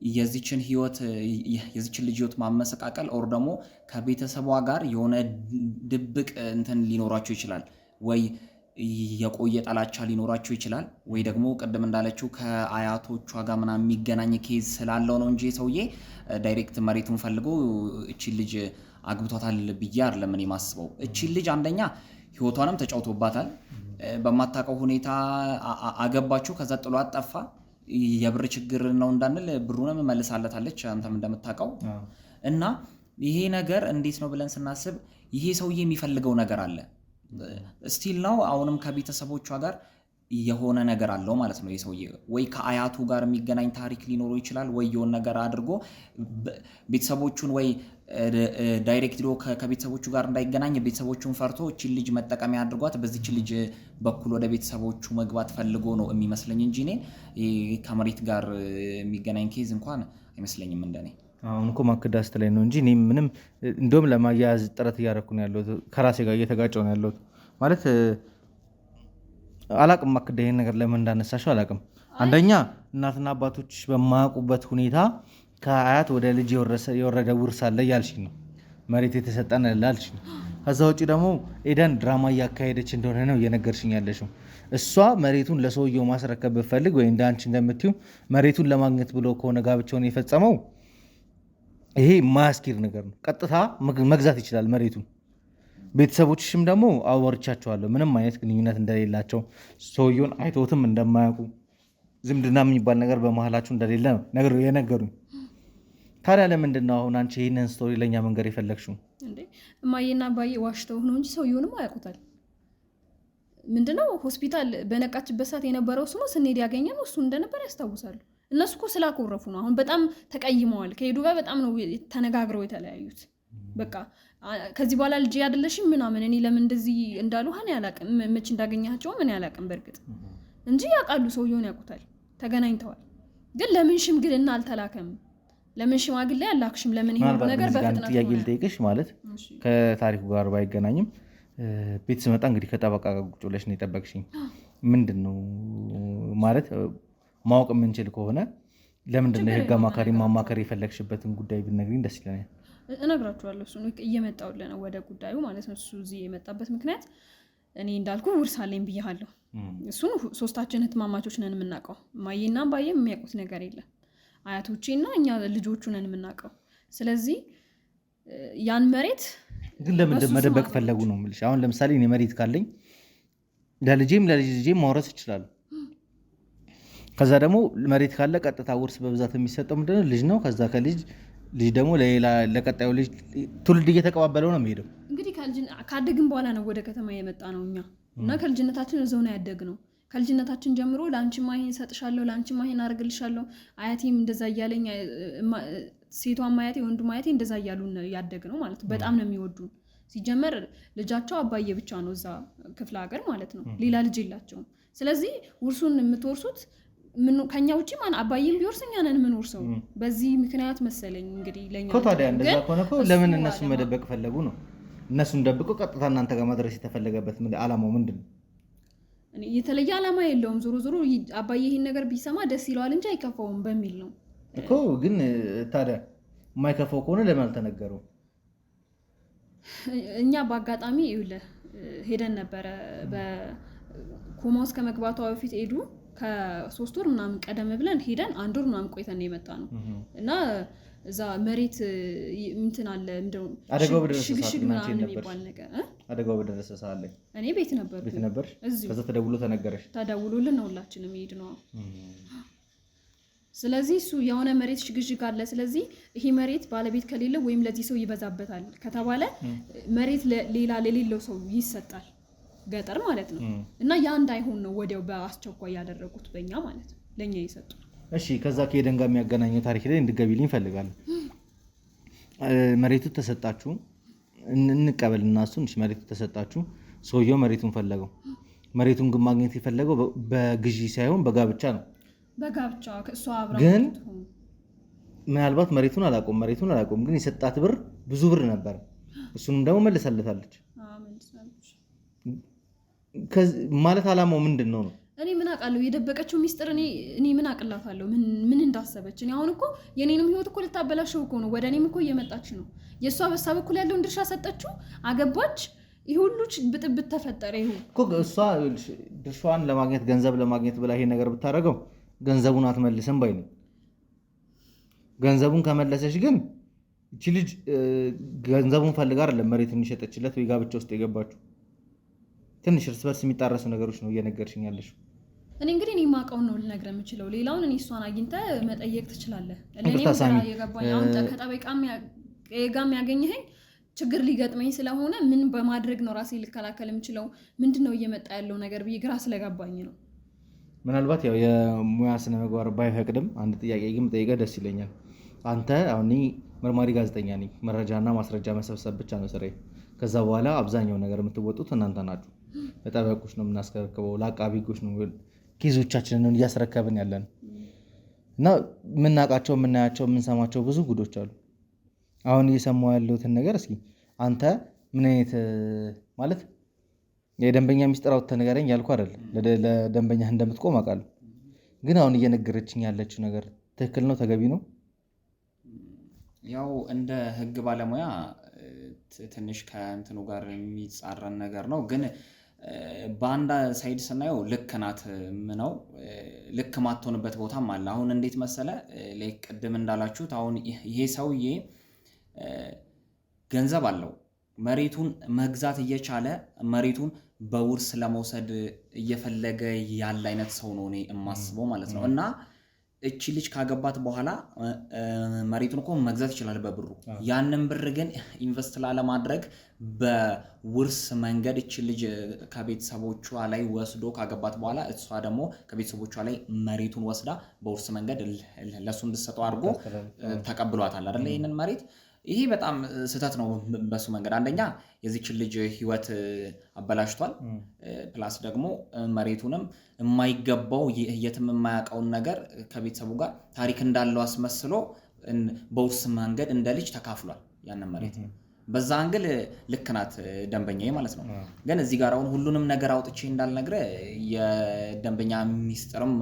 የዚችን ልጅ ህይወት ማመሰቃቀል ኦር ደግሞ ከቤተሰቧ ጋር የሆነ ድብቅ እንትን ሊኖራቸው ይችላል ወይ የቆየ ጠላቻ ሊኖራቸው ይችላል ወይ ደግሞ ቅድም እንዳለችው ከአያቶቿ ጋር ምናምን የሚገናኝ ኬዝ ስላለው ነው እንጂ ሰውዬ ዳይሬክት መሬቱን ፈልጎ እቺን ልጅ አግብቷታል ብዬ አይደለም እኔ የማስበው። እቺን ልጅ አንደኛ ህይወቷንም ተጫውቶባታል። በማታውቀው ሁኔታ አገባችሁ፣ ከዛ ጥሏት ጠፋ። የብር ችግር ነው እንዳንል ብሩንም መልሳለታለች አንተም እንደምታውቀው። እና ይሄ ነገር እንዴት ነው ብለን ስናስብ ይሄ ሰውዬ የሚፈልገው ነገር አለ ስቲል ነው። አሁንም ከቤተሰቦቿ ጋር የሆነ ነገር አለው ማለት ነው። የሰውዬ ወይ ከአያቱ ጋር የሚገናኝ ታሪክ ሊኖረው ይችላል ወይ የሆነ ነገር አድርጎ ቤተሰቦቹን ወይ ዳይሬክት ከቤተሰቦቹ ጋር እንዳይገናኝ ቤተሰቦቹን ፈርቶ እቺን ልጅ መጠቀሚያ አድርጓት በዚች ልጅ በኩል ወደ ቤተሰቦቹ መግባት ፈልጎ ነው የሚመስለኝ እንጂ እኔ ከመሬት ጋር የሚገናኝ ኬዝ እንኳን አይመስለኝም እንደኔ። አሁን እኮ ማክዳስት ላይ ነው እንጂ እኔ ምንም እንደውም ለማያያዝ ጥረት እያደረኩ ነው ያለሁት። ከራሴ ጋር እየተጋጨሁ ነው ያለሁት ማለት አላቅም። ማክዳ ይሄን ነገር ለምን እንዳነሳሽው አላቅም። አንደኛ እናትና አባቶች በማያውቁበት ሁኔታ ከአያት ወደ ልጅ የወረደ ውርስ አለ ያልሽኝ ነው፣ መሬት የተሰጠን ላልሽኝ ነው። ከዛ ውጭ ደግሞ ኤደን ድራማ እያካሄደች እንደሆነ ነው እየነገርሽኝ ያለሽው። እሷ መሬቱን ለሰውየው ማስረከብ ብትፈልግ ወይ እንደ አንቺ እንደምትይው መሬቱን ለማግኘት ብሎ ከሆነ ጋብቻውን የፈጸመው ይሄ የማያስኬድ ነገር ነው። ቀጥታ መግዛት ይችላል መሬቱን። ቤተሰቦችሽም ደግሞ አወርቻቸዋለሁ ምንም አይነት ግንኙነት እንደሌላቸው፣ ሰውየውን አይቶትም እንደማያውቁ፣ ዝምድና የሚባል ነገር በመሀላችሁ እንደሌለ ነው የነገሩኝ። ታዲያ ለምንድን ነው አሁን አንቺ ይህንን ስቶሪ ለእኛ መንገር የፈለግሽው? እማዬና አባዬ ዋሽተው ነው እንጂ ሰውየውንም አያውቁታል። ምንድነው ሆስፒታል በነቃችበት ሰዓት የነበረው እሱ ነው። ስንሄድ ያገኘነው እሱ እንደነበር ያስታውሳሉ። እነሱ እኮ ስላኮረፉ ነው። አሁን በጣም ተቀይመዋል። ከሄዱ ጋር በጣም ነው ተነጋግረው የተለያዩት። በቃ ከዚህ በኋላ ልጅ አይደለሽም ምናምን እኔ ለምን እንደዚህ እንዳሉ ሀኔ አላቅም። መች እንዳገኛቸውም እኔ አላቅም በእርግጥ እንጂ ያውቃሉ። ሰውየውን ያውቁታል። ተገናኝተዋል። ግን ለምን ሽምግልና አልተላከም? ለምን ሽማግሌ አላክሽም? ለምን ይሄ ነገር በፍጥነት ጥያቄ ልጠይቅሽ ማለት ከታሪኩ ጋር ባይገናኝም ቤት ስመጣ እንግዲህ ከጠበቃ ጋር ቁጭ ብለሽ ነው የጠበቅሽኝ። ምንድን ነው ማለት ማወቅ የምንችል ከሆነ ለምንድን ነው የህግ አማካሪ ማማከር የፈለግሽበትን ጉዳይ ብትነግሪኝ ደስ ይለኛል። እነግራችኋለሁ። እሱ እየመጣሁልህ ነው ወደ ጉዳዩ ማለት ነው። እሱ እዚህ የመጣበት ምክንያት እኔ እንዳልኩ ውርስ አለኝ ብያለሁ። እሱን ሶስታችን እህትማማቾች ነን የምናውቀው። ማየና ባየ የሚያውቁት ነገር የለም። አያቶቼና እኛ ልጆቹ ነን የምናውቀው። ስለዚህ ያን መሬት ግን ለምን መደበቅ ፈለጉ ነው የምልሽ። አሁን ለምሳሌ እኔ መሬት ካለኝ ለልጄም ለልጄም ማውረስ ይችላል። ከዛ ደግሞ መሬት ካለ ቀጥታ ውርስ በብዛት የሚሰጠው ምንድነው ልጅ ነው። ከዛ ከልጅ ደግሞ ለቀጣዩ ልጅ ትውልድ እየተቀባበለው ነው የሚሄደው። እንግዲህ ካደግን በኋላ ነው ወደ ከተማ የመጣ ነው እኛ እና ከልጅነታችን እዛው ነው ያደግነው። ከልጅነታችን ጀምሮ ለአንቺማ ይሄን ሰጥሻለሁ፣ ለአንቺማ ይሄን አደርግልሻለሁ፣ አያቴም እንደዛ እያለኝ፣ ሴቷም አያቴ ወንዱም አያቴ እንደዛ እያሉ ያደግ ነው ማለት ነው። በጣም ነው የሚወዱን። ሲጀመር ልጃቸው አባዬ ብቻ ነው እዛ ክፍለ ሀገር ማለት ነው። ሌላ ልጅ የላቸውም። ስለዚህ ውርሱን የምትወርሱት ከኛ ውጪ ማን አባዬም ቢወርስ እኛ ነን የምንወርሰው። በዚህ ምክንያት መሰለኝ እንግዲህ ለኛ እኮ። ታዲያ እንደዛ ከሆነ እኮ ለምን እነሱ መደበቅ ፈለጉ ነው? እነሱን ደብቆ ቀጥታ እናንተ ጋር መድረስ የተፈለገበት ዓላማው ምንድን ነው? የተለየ ዓላማ የለውም። ዞሮ ዞሮ አባዬ ይሄን ነገር ቢሰማ ደስ ይለዋል እንጂ አይከፋውም በሚል ነው እኮ። ግን ታዲያ የማይከፋው ከሆነ ለምን አልተነገረው? እኛ በአጋጣሚ ይኸውልህ ሄደን ነበረ በኮማ ውስጥ ከመግባቷ በፊት ሄዱ ከ3 ወር ምናምን ቀደም ብለን ሄደን 1 ወር ምናምን ቆይተን የመጣ ነው እና እዛ መሬት እንትን አለ እንደው አደጋው በደረሰ ሽግሽግ ምናምን የሚባል ነገር አደጋው በደረሰ ሰዓት ላይ እኔ ቤት ነበር። ከዛ ተደውሎ ተነገረሽ? ተደውሎልን ነው ሁላችንም ሄድ ነው። ስለዚህ እሱ የሆነ መሬት ሽግሽግ አለ። ስለዚህ ይሄ መሬት ባለቤት ከሌለ ወይም ለዚህ ሰው ይበዛበታል ከተባለ መሬት ሌላ ለሌለው ሰው ይሰጣል፣ ገጠር ማለት ነው። እና ያ እንዳይሆን ነው ወዲያው በአስቸኳይ ያደረጉት በእኛ ማለት ነው፣ ለእኛ ይሰጡ። እሺ ከዛ ከኤደን ጋር የሚያገናኘው ታሪክ ላይ እንድገቢልኝ እፈልጋለሁ። መሬቱ ተሰጣችሁ እንቀበልና እሱን መሬቱ ተሰጣችሁ፣ ሰውየው መሬቱን ፈለገው። መሬቱን ግን ማግኘት የፈለገው በግዢ ሳይሆን በጋብቻ ነው። በጋብቻ እሷ አብራ ግን ምናልባት መሬቱን አላውቀውም፣ ግን የሰጣት ብር ብዙ ብር ነበር። እሱንም ደግሞ መልሰለታለች። ማለት አላማው ምንድን ነው? እኔ ምን አውቃለሁ? የደበቀችው ሚስጥር እኔ ምን አቅላታለሁ? ምን እንዳሰበች? እኔ አሁን እኮ የኔንም ህይወት እኮ ልታበላሸው እኮ ነው። ወደ እኔም እኮ እየመጣች ነው። የእሷ በሳ በኩል ያለውን ድርሻ ሰጠችው፣ አገባች። ይህ ሁሉ ብጥብጥ ተፈጠረ። እሷ ድርሻዋን ለማግኘት ገንዘብ ለማግኘት ብላ ይሄ ነገር ብታደርገው ገንዘቡን አትመልስም ባይ ነው። ገንዘቡን ከመለሰች ግን እቺ ልጅ ገንዘቡን ፈልጋ አይደለም መሬቱን የሸጠችለት ወይ ጋብቻ ውስጥ የገባችው። ትንሽ እርስ በርስ የሚጣረሱ ነገሮች ነው እየነገርሽኝ ያለሽው። እኔ እንግዲህ እኔ የማውቀውን ነው ልነግርህ የምችለው። ሌላውን እኔ እሷን አግኝተህ መጠየቅ ትችላለህ። ለእኔም የገባኝ አሁን ከጠበቃም ጋም ያገኘኸኝ ችግር ሊገጥመኝ ስለሆነ ምን በማድረግ ነው ራሴ ልከላከል የምችለው? ምንድን ነው እየመጣ ያለው ነገር ብዬ ግራ ስለገባኝ ነው። ምናልባት ያው የሙያ ስነ ምግባር ባይፈቅድም አንድ ጥያቄ ግን ጠይቀህ ደስ ይለኛል። አንተ አሁን መርማሪ ጋዜጠኛ ነኝ፣ መረጃና ማስረጃ መሰብሰብ ብቻ ነው ስራዬ። ከዛ በኋላ አብዛኛው ነገር የምትወጡት እናንተ ናችሁ። ለጠበቆች ነው የምናስረክበው፣ ለአቃቢ ሕጎች ነው ኬዞቻችንን እያስረከብን ያለን እና የምናውቃቸው የምናያቸው የምንሰማቸው ብዙ ጉዶች አሉ። አሁን እየሰማሁ ያለሁትን ነገር እስኪ አንተ ምን አይነት ማለት የደንበኛ ሚስጥር አውጥተህ ንገረኝ ያልኩህ አይደል? ለደንበኛ እንደምትቆም አውቃለሁ። ግን አሁን እየነገረችኝ ያለችው ነገር ትክክል ነው? ተገቢ ነው? ያው እንደ ህግ ባለሙያ ትንሽ ከእንትኑ ጋር የሚጻረን ነገር ነው። ግን በአንድ ሳይድ ስናየው ልክ ናት ምነው ልክ ማትሆንበት ቦታም አለ። አሁን እንዴት መሰለ ቅድም እንዳላችሁት አሁን ይሄ ሰውዬ ገንዘብ አለው፣ መሬቱን መግዛት እየቻለ መሬቱን በውርስ ለመውሰድ እየፈለገ ያለ አይነት ሰው ነው እኔ የማስበው ማለት ነው። እና እቺ ልጅ ካገባት በኋላ መሬቱን እኮ መግዛት ይችላል በብሩ። ያንን ብር ግን ኢንቨስት ላለማድረግ በውርስ መንገድ እቺ ልጅ ከቤተሰቦቿ ላይ ወስዶ ካገባት በኋላ እሷ ደግሞ ከቤተሰቦቿ ላይ መሬቱን ወስዳ በውርስ መንገድ ለሱ እንድትሰጠው አድርጎ ተቀብሏታል አይደል? ይሄንን መሬት ይሄ በጣም ስህተት ነው በሱ መንገድ። አንደኛ የዚችን ልጅ ህይወት አበላሽቷል። ፕላስ ደግሞ መሬቱንም የማይገባው የትም የማያውቀውን ነገር ከቤተሰቡ ጋር ታሪክ እንዳለው አስመስሎ በውርስ መንገድ እንደ ልጅ ተካፍሏል ያንን መሬት። በዛ አንግል ልክ ናት ደንበኛዬ ማለት ነው። ግን እዚህ ጋር አሁን ሁሉንም ነገር አውጥቼ እንዳልነግረ የደንበኛ ሚስጥርም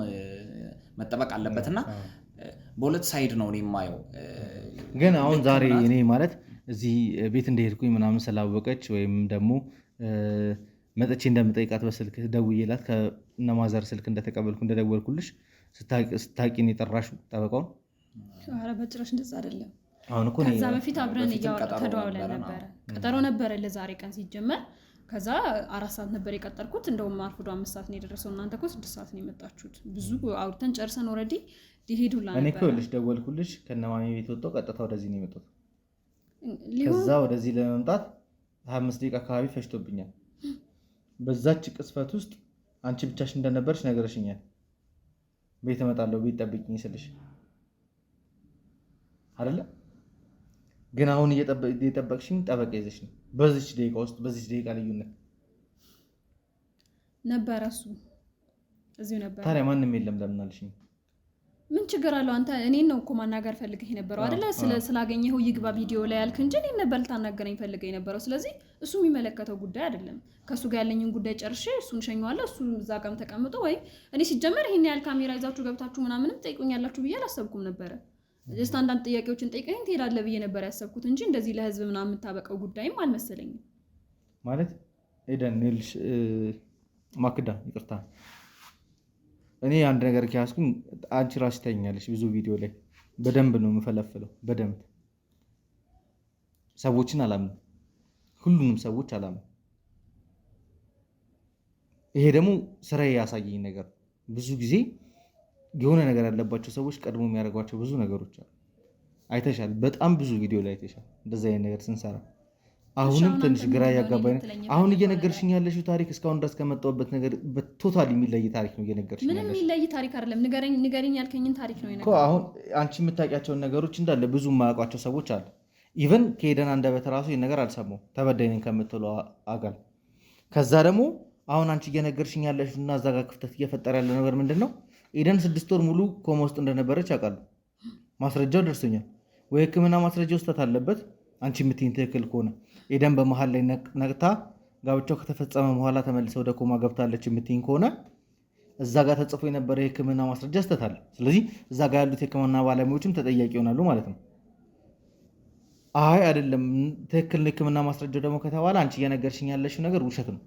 መጠበቅ አለበትና በሁለት ሳይድ ነው እኔ የማየው። ግን አሁን ዛሬ እኔ ማለት እዚህ ቤት እንደሄድኩኝ ምናምን ስላወቀች ወይም ደግሞ መጥቼ እንደምጠይቃት በስልክ ደውዬላት ከነማዘር ስልክ እንደተቀበልኩ እንደደወልኩልሽ ስታቂን የጠራሽው ጠበቃውን? ኧረ በጭራሽ እንደዛ አይደለም። አሁን እኮ ከዛ በፊት አብረን ተደዋውለን ነበረ። ቀጠሮ ነበረ ለዛሬ ቀን ሲጀመር። ከዛ 4 ሰዓት ነበር የቀጠርኩት። እንደውም አርፍዶ 5 ሰዓት ነው የደረሰው። እናንተ እኮ 6 ሰዓት ነው የመጣችሁት። ብዙ አውርተን ጨርሰን ኦልሬዲ ሊሄዱላ ነበር። እኔ እኮ ልጅ ደወልኩልሽ ከነማሚ ቤት ወጣሁ፣ ቀጥታ ወደዚህ ነው የመጣሁት። ከዛ ወደዚህ ለመምጣት 25 ደቂቃ አካባቢ ፈጅቶብኛል። በዛች ቅስፈት ውስጥ አንቺ ብቻሽ እንደነበርሽ ነገርሽኛል። ቤት እመጣለሁ ቤት ጠብቂኝ ስልሽ አይደለ? ግን አሁን እየጠበቅሽኝ ጠበቃ ይዘሽ ነው። በዚች ደቂቃ ውስጥ በዚች ደቂቃ ልዩነት ነበር። እሱ እዚሁ ነበር። ታዲያ ማንም የለም ለምን አልሽኝ? ምን ችግር አለው? አንተ እኔን ነው እኮ ማናገር ፈልገህ የነበረው አይደለ? ስላገኘኸው ይግባ ቪዲዮ ላይ ያልክ እንጂ እኔን ነበር ልታናገረኝ ፈልገህ የነበረው። ስለዚህ እሱ የሚመለከተው ጉዳይ አይደለም። ከእሱ ጋር ያለኝን ጉዳይ ጨርሼ እሱን ሸኘዋለሁ። እሱ እዛ ጋርም ተቀምጦ ወይም እኔ ሲጀመር ይሄን ያህል ካሜራ ይዛችሁ ገብታችሁ ምናምንም ጠይቁኛላችሁ ብዬ አላሰብኩም ነበረ። ጀስት አንዳንድ ጥያቄዎችን ጠይቀኝ ትሄዳለህ ብዬ ነበር ያሰብኩት እንጂ እንደዚህ ለህዝብ ምናምን የምታበቀው ጉዳይም አልመሰለኝም። ማለት ኤደን ልሽ ማክዳ ይቅርታ፣ እኔ አንድ ነገር ከያዝኩኝ አንቺ ራስሽ ታይኛለሽ። ብዙ ቪዲዮ ላይ በደንብ ነው የምፈለፍለው። በደንብ ሰዎችን አላምንም፣ ሁሉንም ሰዎች አላምንም። ይሄ ደግሞ ስራዬ ያሳየኝ ነገር ብዙ ጊዜ የሆነ ነገር ያለባቸው ሰዎች ቀድሞ የሚያደርጓቸው ብዙ ነገሮች አሉ። አይተሻል፣ በጣም ብዙ ቪዲዮ ላይ አይተሻል እንደዚህ አይነት ነገር ስንሰራ። አሁንም ትንሽ ግራ ያጋባኝ አሁን እየነገርሽኝ ያለሽው ታሪክ እስካሁን ድረስ ከመጣሁበት ነገር በቶታል የሚለይ ታሪክ ነው እየነገርሽኝ ያለሽው። ምንም የሚለይ ታሪክ አይደለም። ንገረኝ ያልከኝን ታሪክ ነው እኮ አሁን አንቺ የምታውቂያቸውን ነገሮች እንዳለ ብዙ የማያውቋቸው ሰዎች አሉ። ኢቨን ከሄደን አንደበት ራሱ ይህን ነገር አልሰማሁም ተበዳይ ነኝ ከምትለው አጋል። ከዛ ደግሞ አሁን አንቺ እየነገርሽኝ ያለሽው እና እዛ ጋር ክፍተት እየፈጠረ ያለ ነገር ምንድን ነው? ኤደን 6 ወር ሙሉ ኮማ ውስጥ እንደነበረች አውቃለሁ። ማስረጃው ደርሶኛል። ወይ ሕክምና ማስረጃ ውስጠት አለበት። አንቺ የምትይኝ ትክክል ከሆነ ኤደን በመሀል ላይ ነቅታ ጋብቻው ከተፈጸመ በኋላ ተመልሰ ወደ ኮማ ገብታለች የምትይኝ ከሆነ እዛ ጋር ተጽፎ የነበረ የሕክምና ማስረጃ ውስጠት አለ። ስለዚህ እዛ ጋር ያሉት የሕክምና ባለሙያዎችም ተጠያቂ ይሆናሉ ማለት ነው። አይ አይደለም ትክክል ነው ሕክምና ማስረጃው ደግሞ ከተባለ አንቺ እየነገርሽኝ ያለሽው ነገር ውሸት ነው።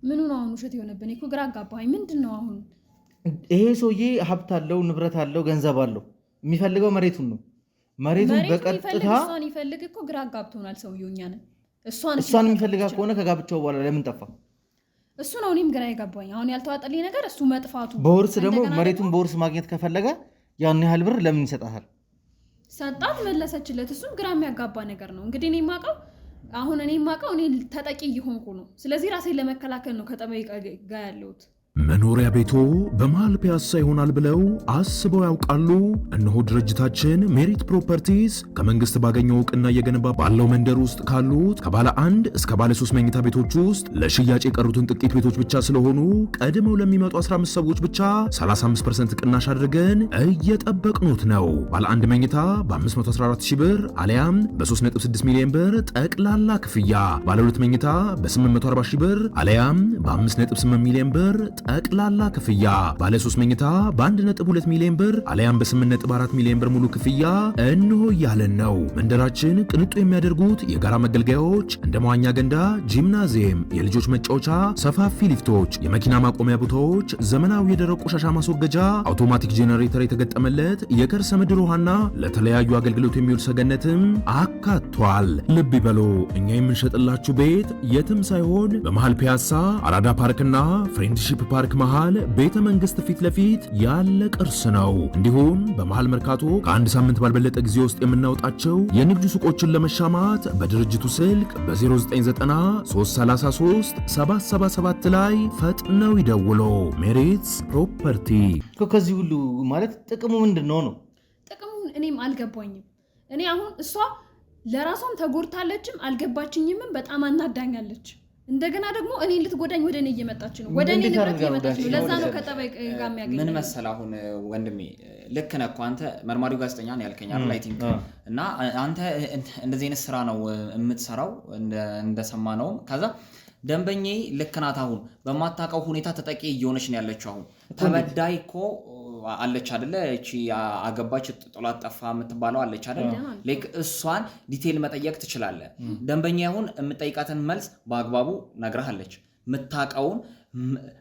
ምኑ ነው አሁን ውሸት የሆነብን? እኮ ግራ አጋባኝ። ምንድን ነው አሁን? ይሄ ሰውዬ ሀብት አለው፣ ንብረት አለው፣ ገንዘብ አለው። የሚፈልገው መሬቱን ነው። መሬቱን በቀጥታ እሷን ይፈልግ እኮ ግራ አጋብቶናል ሰውዬው። እኛ ነን እሷን የሚፈልጋ ከሆነ ከጋብቻው በኋላ ለምን ጠፋ? እሱ ነው እኔም ግራ የገባኝ። አሁን ያልተዋጠልኝ ነገር እሱ መጥፋቱ። በውርስ ደግሞ መሬቱን በውርስ ማግኘት ከፈለገ ያን ያህል ብር ለምን ይሰጣታል? ሰጣት፣ መለሰችለት። እሱም ግራ የሚያጋባ ነገር ነው። እንግዲህ እኔ የማውቀው እኔ ተጠቂ እየሆንኩ ነው። ስለዚህ ራሴን ለመከላከል ነው ከጠበቃ ጋር ያለሁት። መኖሪያ ቤቶ በመሃል ፒያሳ ይሆናል ብለው አስበው ያውቃሉ? እነሆ ድርጅታችን ሜሪት ፕሮፐርቲስ ከመንግስት ባገኘው እውቅና እየገነባ ባለው መንደር ውስጥ ካሉት ከባለ 1 እስከ ባለ 3 መኝታ ቤቶች ውስጥ ለሽያጭ የቀሩትን ጥቂት ቤቶች ብቻ ስለሆኑ ቀድመው ለሚመጡ 15 ሰዎች ብቻ 35% ቅናሽ አድርገን እየጠበቅኑት ነው። ባለ 1 መኝታ በ514 ሺህ ብር አሊያም በ3.6 ሚሊዮን ብር ጠቅላላ ክፍያ፣ ባለ 2 መኝታ በ840 ሺህ ብር አሊያም በ5.8 ሚሊዮን ብር ጠቅላላ ክፍያ፣ ባለ 3 መኝታ በ1.2 ሚሊዮን ብር አሊያም በ8.4 ሚሊዮን ብር ሙሉ ክፍያ እንሆ ያለን ነው። መንደራችን ቅንጡ የሚያደርጉት የጋራ መገልገያዎች እንደ መዋኛ ገንዳ፣ ጂምናዚየም፣ የልጆች መጫወቻ፣ ሰፋፊ ሊፍቶች፣ የመኪና ማቆሚያ ቦታዎች፣ ዘመናዊ የደረቅ ቆሻሻ ማስወገጃ፣ አውቶማቲክ ጄኔሬተር የተገጠመለት የከርሰ ምድር ውሃና ለተለያዩ አገልግሎት የሚውል ሰገነትም አካቷል። ልብ ይበሉ፣ እኛ የምንሸጥላችሁ ቤት የትም ሳይሆን በመሃል ፒያሳ አራዳ ፓርክና ፍሬንድሺፕ ፓርክ መሃል ቤተ መንግስት ፊት ለፊት ያለ ቅርስ ነው። እንዲሁም በመሃል መርካቶ ከአንድ ሳምንት ባልበለጠ ጊዜ ውስጥ የምናወጣቸው የንግድ ሱቆችን ለመሻማት በድርጅቱ ስልክ በ0993337777 ላይ ፈጥነው ይደውሉ። ሜሪትስ ፕሮፐርቲ። ከዚህ ሁሉ ማለት ጥቅሙ ምንድን ነው? ጥቅሙን እኔም አልገባኝም። እኔ አሁን እሷ ለራሷም ተጎድታለችም አልገባችኝምም። በጣም አናዳኛለች። እንደገና ደግሞ እኔ ልትጎዳኝ ወደ እኔ እየመጣች ነው። ወደ እኔ ንብረት እየመጣች ነው። ለዛ ነው ከጠበቃ ጋር የሚያገኘው። ምን መሰለህ አሁን ወንድሜ ልክ ነህ እኮ አንተ መርማሪው ጋዜጠኛ ነው ያልከኝ አይደል? አይ ቲንክ እና አንተ እንደዚህ አይነት ስራ ነው የምትሰራው እንደሰማነው። ከዛ ደንበኛዬ ልክ ናት። አሁን በማታውቀው ሁኔታ ተጠቂ እየሆነች ነው ያለችው። አሁን ተበዳይ እኮ አለች አይደለ? እቺ አገባች ጥሏት ጠፋ የምትባለው አለች አይደለ? ላይክ እሷን ዲቴል መጠየቅ ትችላለህ። ደንበኛ አሁን የምጠይቃትን መልስ በአግባቡ ነግረሃለች። የምታውቀውን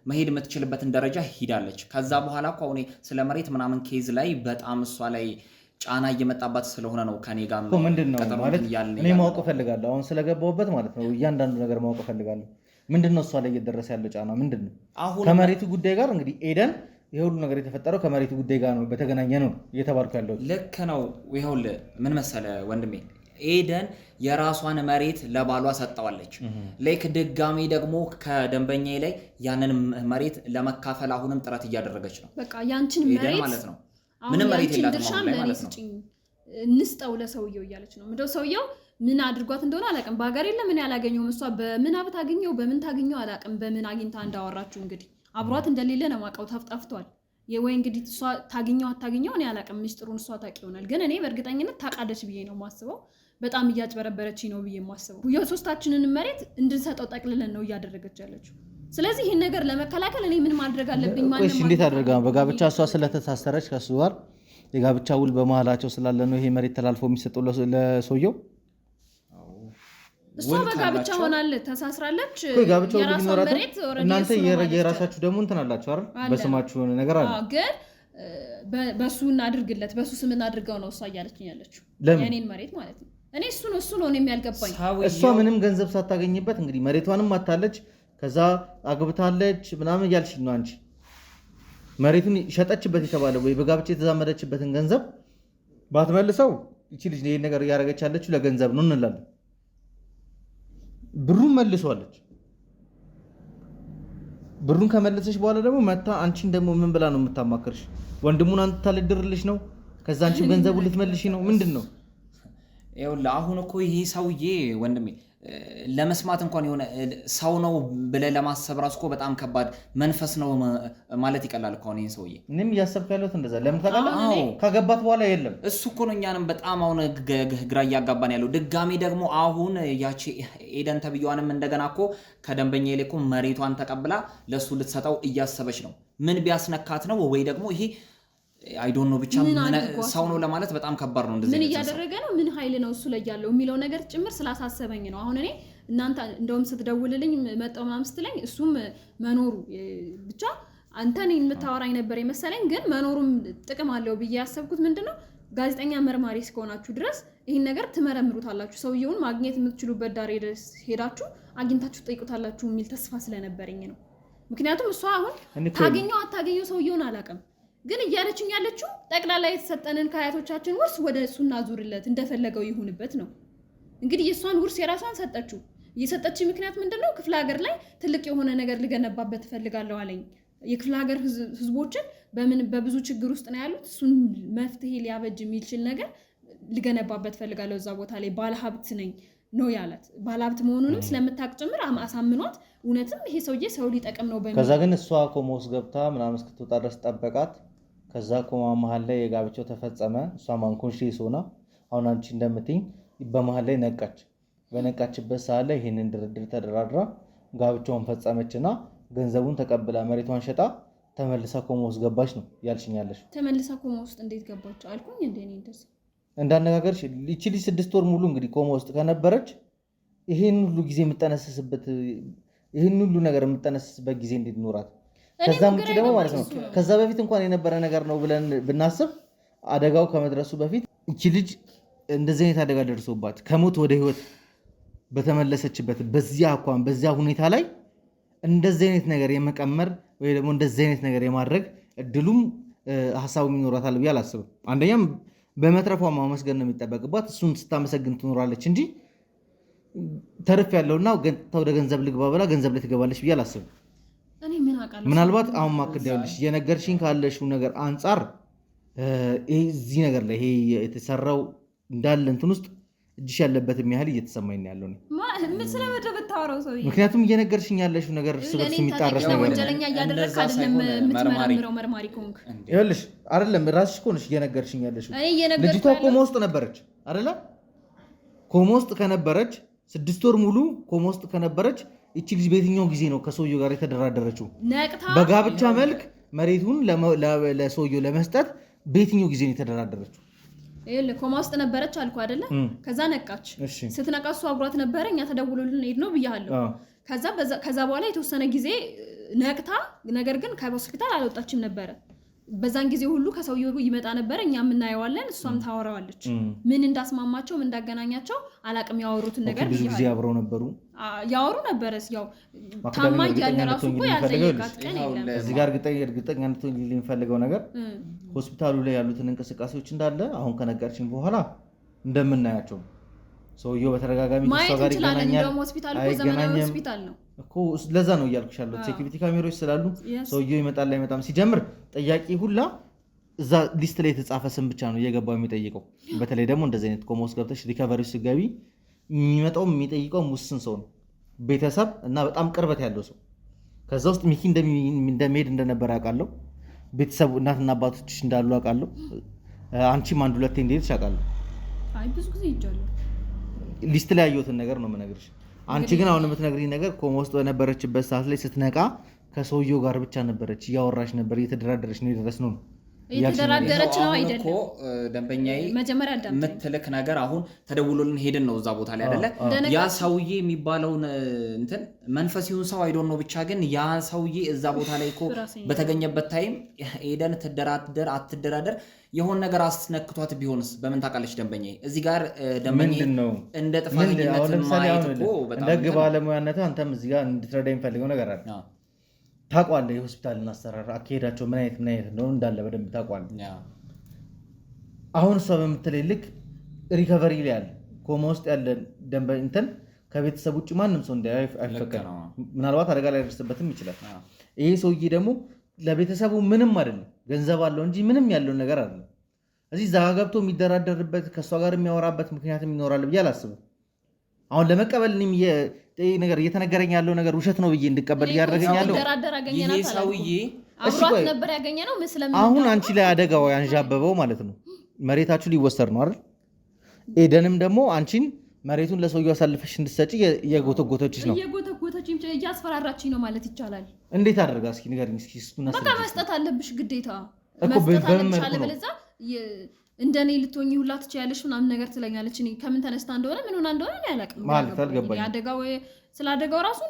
መሄድ የምትችልበትን ደረጃ ሂዳለች። ከዛ በኋላ እኮ አሁን ስለ መሬት ምናምን ኬዝ ላይ በጣም እሷ ላይ ጫና እየመጣባት ስለሆነ ነው ከኔ ጋር ምንድነው ማለት እኔ ማወቅ ፈልጋለሁ። አሁን ስለገባሁበት ማለት ነው እያንዳንዱ ነገር ማወቅ ፈልጋለሁ። ምንድነው እሷ ላይ እየደረሰ ያለው ጫና ምንድነው? ከመሬቱ ጉዳይ ጋር እንግዲህ ኤደን የሁሉ ነገር የተፈጠረው ከመሬቱ ጉዳይ ጋር ነው በተገናኘ ነው እየተባልኩ ያለው። ልክ ነው። ይኸውልህ ምን መሰለህ ወንድሜ ኤደን የራሷን መሬት ለባሏ ሰጠዋለች። ላይክ ድጋሚ ደግሞ ከደንበኛዬ ላይ ያንን መሬት ለመካፈል አሁንም ጥረት እያደረገች ነው። በቃ ያንቺን መሬት ማለት ነው ምንም መሬት የላትም አሁን ላይ ማለት ነው። እንስጠው ለሰውየው እያለች ነው። እንደው ሰውየው ምን አድርጓት እንደሆነ አላውቅም። በሀገር የለም ምን ያላገኘው እሷ በምን ሀብት አገኘው በምን ታገኘው አላውቅም። በምን አግኝታ እንዳወራችሁ እንግዲህ አብሯት እንደሌለ ነው ማውቀው። ጠፍቷል ወይ እንግዲህ እሷ ታገኘው አታገኘው እኔ አላውቅም። ሚስጥሩን እሷ ታውቂ ይሆናል። ግን እኔ በእርግጠኝነት ታውቃለች ብዬ ነው የማስበው። በጣም እያጭበረበረችኝ ነው ብዬ የማስበው። የሶስታችንን መሬት እንድንሰጠው ጠቅልለን ነው እያደረገች ያለችው። ስለዚህ ይህን ነገር ለመከላከል እኔ ምን ማድረግ አለብኝ? ማለት እንዴት አድርጋ በጋብቻ እሷ ስለተሳሰረች ከሱ ጋር የጋብቻ ውል በመሃላቸው ስላለ ነው ይሄ መሬት ተላልፎ የሚሰጠው ለሰውየው። እሷ በጋብቻ ሆናለች ተሳስራለች። የራሷ መሬት እናንተ የራሳችሁ ደግሞ እንትን አላችሁ አይደል? በስማችሁ ሆነ ነገር አለ። ግን በሱ እናድርግለት በሱ ስም እናድርገው ነው እሷ እያለችኝ ያለችው የኔን መሬት ማለት ነው። እኔ እሱ ነው የሚያልገባኝ። እሷ ምንም ገንዘብ ሳታገኝበት እንግዲህ መሬቷንም አታለች፣ ከዛ አግብታለች ምናምን እያልሽኝ ነው አንቺ። መሬቱን ሸጠችበት የተባለ ወይ በጋብቻ የተዛመደችበትን ገንዘብ ባትመልሰው ይቺ ልጅ ይሄን ነገር እያደረገች ያለችው ለገንዘብ ነው እንላለን። ብሩን መልሷለች። ብሩን ከመለሰች በኋላ ደግሞ መታ አንቺን ደግሞ ምን ብላ ነው የምታማክርሽ? ወንድሙን አንተ ልድርልሽ ነው? ከዛ አንቺም ገንዘቡን ልትመልሺ ነው? ምንድን ነው? ይኸውልህ አሁን እኮ ይሄ ሰውዬ ወንድሜ ለመስማት እንኳን የሆነ ሰው ነው ብለህ ለማሰብ ራሱ እኮ በጣም ከባድ መንፈስ ነው ማለት ይቀላል እኮ ይሄን ሰውዬ። እኔም እያሰብክ ያለሁት እንደዛ ለምን ታውቃለህ? ካገባት በኋላ የለም እሱ እኮ ነው እኛንም በጣም አሁን ግራ እያጋባን ያለው። ድጋሜ ደግሞ አሁን ያቺ ኤደን ተብዬዋንም እንደገና እኮ ከደንበኛ ላይ እኮ መሬቷን ተቀብላ ለሱ ልትሰጠው እያሰበች ነው። ምን ቢያስነካት ነው? ወይ ደግሞ ይሄ አይ ዶንት ኖ ብቻ ሰው ነው ለማለት በጣም ከባድ ነው። እንደዚህ ምን እያደረገ ነው? ምን ኃይል ነው እሱ ላይ ያለው የሚለው ነገር ጭምር ስላሳሰበኝ ነው። አሁን እኔ እናንተ እንደውም ስትደውልልኝ መጣው ምናምን ስትለኝ እሱም መኖሩ ብቻ አንተ እኔን የምታወራኝ ነበር የመሰለኝ። ግን መኖሩም ጥቅም አለው ብዬ ያሰብኩት ምንድነው ጋዜጠኛ መርማሪ እስከሆናችሁ ድረስ ይህን ነገር ትመረምሩታላችሁ፣ ሰውየውን ማግኘት የምትችሉበት ዳር ሄዳችሁ አግኝታችሁ ትጠይቁታላችሁ የሚል ተስፋ ስለነበረኝ ነው። ምክንያቱም እሷ አሁን ታገኘው አታገኘው ሰውየውን አላውቅም፣ ግን እያለችኝ ያለችው ጠቅላላ የተሰጠንን ከአያቶቻችን ውርስ ወደ እሱና ዙርለት እንደፈለገው ይሁንበት ነው። እንግዲህ የእሷን ውርስ የራሷን ሰጠችው። እየሰጠች ምክንያት ምንድነው? ክፍለ ሀገር ላይ ትልቅ የሆነ ነገር ልገነባበት እፈልጋለሁ አለኝ። የክፍለ ሀገር ህዝቦችን በብዙ ችግር ውስጥ ነው ያሉት። እሱን መፍትሄ ሊያበጅ የሚችል ነገር ልገነባበት እፈልጋለሁ። እዛ ቦታ ላይ ባለሀብት ነኝ ነው ያላት። ባለሀብት መሆኑንም ስለምታውቅ ጭምር አሳምኗት እውነትም ይሄ ሰውዬ ሰው ሊጠቅም ነው በሚል። ከዛ ግን እሷ ኮማ ውስጥ ገብታ ምናምን እስክትወጣ ድረስ ጠበቃት። ከዛ ኮማ መሀል ላይ የጋብቻው ተፈጸመ። እሷ ማንኮንሺየስ ሆና አሁን አንቺ እንደምትይኝ በመሀል ላይ ነቃች። በነቃችበት ሰዓት ላይ ይሄንን ድርድር ተደራድራ ጋብቻውን ፈጸመችና ገንዘቡን ተቀብላ መሬቷን ሸጣ ተመልሳ ኮማ ውስጥ ገባች ነው ያልሽኝ ያለሽ። ተመልሳ ኮማ ውስጥ እንዴት ገባች አልኩኝ እንዴ እኔ እንደዛ እንዳነጋገርሽ እቺ ልጅ 6 ወር ሙሉ እንግዲህ ኮማ ውስጥ ከነበረች ይሄን ሁሉ ጊዜ የምጠነስስበት ይሄን ሁሉ ነገር የምጠነስስበት ጊዜ እንዴት ኖራት? ከዛም ውጪ ደግሞ ማለት ነው ከዛ በፊት እንኳን የነበረ ነገር ነው ብለን ብናስብ አደጋው ከመድረሱ በፊት እቺ ልጅ እንደዚህ አይነት አደጋ ደርሶባት ከሞት ወደ ህይወት በተመለሰችበት በዚያ ሁኔታ ላይ እንደዚህ አይነት ነገር የመቀመር ወይ ደግሞ እንደዚህ አይነት ነገር የማድረግ እድሉም ሀሳቡም ይኖራታል ብዬ አላስብም። አንደኛም በመትረፏ ማመስገን ነው የሚጠበቅባት። እሱን ስታመሰግን ትኖራለች እንጂ ተርፍ ያለውና ወደ ገንዘብ ልግባ ብላ ገንዘብ ላይ ትገባለች ብዬ አላስብም። ምናልባት አሁን ማክድ ያለሽ የነገርሽኝ ካለሽው ነገር አንጻር እዚህ ነገር ላይ ይሄ የተሰራው እንዳለ እንትን ውስጥ እጅሽ ያለበት የሚያህል እየተሰማኝ ነው ያለው። ምክንያቱም እየነገርሽኝ ያለሽው ነገር እርስ በርስ የሚጣረስ ነገር ወንጀለኛ እያደረግህ አይደለም የምትመረምረው መርማሪ ከሆንክ ይኸውልሽ አይደለም ራስሽ እኮ ነሽ እየነገርሽኝ ያለሽው። ልጅቷ ኮማ ውስጥ ነበረች አይደለ? ኮማ ውስጥ ከነበረች 6 ወር ሙሉ ኮማ ውስጥ ከነበረች እቺ ልጅ በየትኛው ጊዜ ነው ከሰውየው ጋር የተደራደረችው? በጋብቻ መልክ መሬቱን ለሰውየው ለመስጠት በየትኛው ጊዜ ነው የተደራደረችው? ኮማ ውስጥ ነበረች አልኩ አይደለ? ከዛ ነቃች። ስትነቃ እሱ አብሯት ነበረ። እኛ ተደውሎልን ሄድ ነው ብያለሁ። ከዛ በኋላ የተወሰነ ጊዜ ነቅታ፣ ነገር ግን ከሆስፒታል አልወጣችም ነበረ። በዛን ጊዜ ሁሉ ከሰውየው ይመጣ ነበረ። እኛ የምናየዋለን፣ እሷም ታወራዋለች። ምን እንዳስማማቸው ምን እንዳገናኛቸው አላቅም። ያወሩትን ነገር ብዙ ጊዜ አብረው ነበሩ ያወሩ ነበረ። ያው ታማኝ ያለ ራሱ እኮ ያልጠየቃት ቀን የለም። እዚህ ጋር እርግጠኛ እንድትሆኝ የሚፈልገው ነገር ሆስፒታሉ ላይ ያሉትን እንቅስቃሴዎች እንዳለ አሁን ከነገርሽኝ በኋላ እንደምናያቸው ሰውየው በተደጋጋሚ ከሷ ጋር ይገናኛል። አይገናኝም እኮ ለዛ ነው እያልኩሽ ያለው። ሴኩሪቲ ካሜራዎች ስላሉ ሰውየው ይመጣል አይመጣም። ሲጀምር ጠያቂ ሁላ እዛ ሊስት ላይ የተጻፈ ስም ብቻ ነው እየገባው የሚጠይቀው። በተለይ ደግሞ እንደዚህ አይነት ኮማ ውስጥ ገብተሽ ሪከቨሪ ስትገቢ የሚመጣው የሚጠይቀው ውስን ሰው ነው፣ ቤተሰብ እና በጣም ቅርበት ያለው ሰው። ከዛ ውስጥ ሚኪ እንደሚሄድ እንደነበረ አውቃለሁ። ቤተሰቡ እናትና አባቶችሽ እንዳሉ አውቃለሁ። አንቺም 1-2 እንደሄድሽ አውቃለሁ። አይ ብዙ ጊዜ ይጃለሁ። ሊስት ላይ ያየሁትን ነገር ነው የምነግርሽ። አንቺ ግን አሁን የምትነግሪኝ ነገር ኮማ ውስጥ በነበረችበት ሰዓት ላይ ስትነቃ ከሰውየው ጋር ብቻ ነበረች፣ እያወራች ነበር፣ እየተደራደረች ነው የደረስነው ነው እየተደራደረች ነው አይደለም። ደንበኛዬ መጀመሪያ የምትልክ ነገር አሁን ተደውሎልን ሄደን ነው እዛ ቦታ ላይ አይደለ? ያ ሰውዬ የሚባለውን እንትን መንፈስ ይሁን ሰው አይዶን ነው ብቻ ግን ያ ሰውዬ እዛ ቦታ ላይ እኮ በተገኘበት ታይም ሄደን ትደራደር አትደራደር የሆነ ነገር አስነክቷት ቢሆንስ በምን ታውቃለች? ደንበኛዬ እዚህ ጋር ደንበኛዬ እንደ ጥፋተኝነት ማየት እኮ በጣም እንደ ባለሙያነት አንተም እዚህ ጋር እንድትረዳ የሚፈልገው ነገር አለ። ታውቀዋለህ የሆስፒታልን አሰራር አካሄዳቸው ምን አይነት ነው እንዳለ በደንብ ታውቀዋለህ። አሁን እሷ በምትለኝ ልክ ሪከቨሪ ላይ ያለ ኮማ ውስጥ ያለ ደንበኛ እንትን ከቤተሰብ ውጭ ማንም ሰው እንዳያይ አይፈቀድም። ምናልባት አደጋ ላይ ያደርስበትም ይችላል። ይሄ ሰውዬ ደግሞ ለቤተሰቡ ምንም አይደለም፣ ገንዘብ አለው እንጂ ምንም ያለው ነገር አይደለም። እዚህ እዛ ገብቶ የሚደራደርበት ከእሷ ጋር የሚያወራበት ምክንያትም ይኖራል ብዬ አላስብም። አሁን ለመቀበል ነገር እየተነገረኝ ያለው ነገር ውሸት ነው ብዬ እንድቀበል እያደረገኝ ያለው ይሄ ሰውዬ አብሯት ነበር ያገኘነው መስለም። አሁን አንቺ ላይ አደጋው ያንዣበበው ማለት ነው መሬታችሁ ሊወሰድ ነው አይደል? ኤደንም ደግሞ አንቺን መሬቱን ለሰውየው አሳልፈሽ እንድትሰጪ የጎተጎተችሽ ነው። የጎተጎተችኝ እያስፈራራችኝ ነው ማለት ይቻላል። እንዴት አድርጋ እስኪ ንገሪኝ። እስኪ እሱን በቃ መስጠት አለብሽ ግዴታ መስጠት አለብሽ። አለበለዚያ እንደኔ ልትሆኚ ሁላ ትችያለሽ ምናምን ነገር ትለኛለች። እኔ ከምን ተነስታ እንደሆነ ምን ሆና እንደሆነ እኔ አላውቅም ማለት አልገባኝም። ያደጋው ስለ አደጋው ራሱ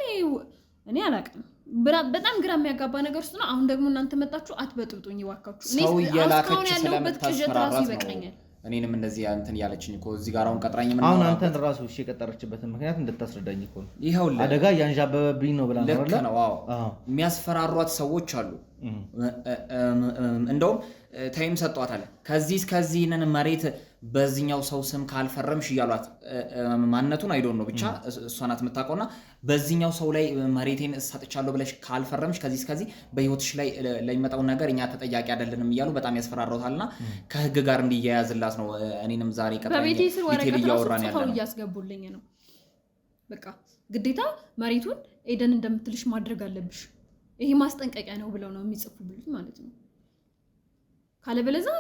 እኔ አላውቅም። በጣም ግራ የሚያጋባ ነገር ውስጥ ነው። አሁን ደግሞ እናንተ መጣችሁ አትበጥብጡኝ እባካችሁ። እኔ አሁን ያለሁበት ቅዠት ራሱ ይበቃኛል። እኔንም እንደዚህ እንትን ያለችኝ እኮ እዚህ ጋር አሁን ቀጥራኝ ምን አሁን አንተን ራሱ እሺ የቀጠረችበትን ምክንያት እንድታስረዳኝ እኮ ነው። ይኸውልህ አደጋ ያንዣበበብኝ ነው ብላ ነው አይደል? አዎ የሚያስፈራሯት ሰዎች አሉ። እንደውም ታይም ሰጧታል። ከዚህ እስከዚህንን መሬት በዚህኛው ሰው ስም ካልፈረምሽ እያሏት ማንነቱን አይዶን ነው ብቻ እሷ ናት የምታውቀውና በዚህኛው ሰው ላይ መሬቴን ሰጥቻለሁ ብለሽ ካልፈረምሽ ከዚህ እስከዚህ በህይወትሽ ላይ ለሚመጣው ነገር እኛ ተጠያቂ አይደለንም እያሉ በጣም ያስፈራሯታልና ከህግ ጋር እንዲያያዝላት ነው። እኔንም ዛሬ በቤቴ ስር ወረቀት እያወራን ያለው እያስገቡልኝ ነው። በቃ ግዴታ መሬቱን ኤደን እንደምትልሽ ማድረግ አለብሽ። ይሄ ማስጠንቀቂያ ነው ብለው ነው የሚጽፉብልኝ ማለት ነው። ካለበለዚያ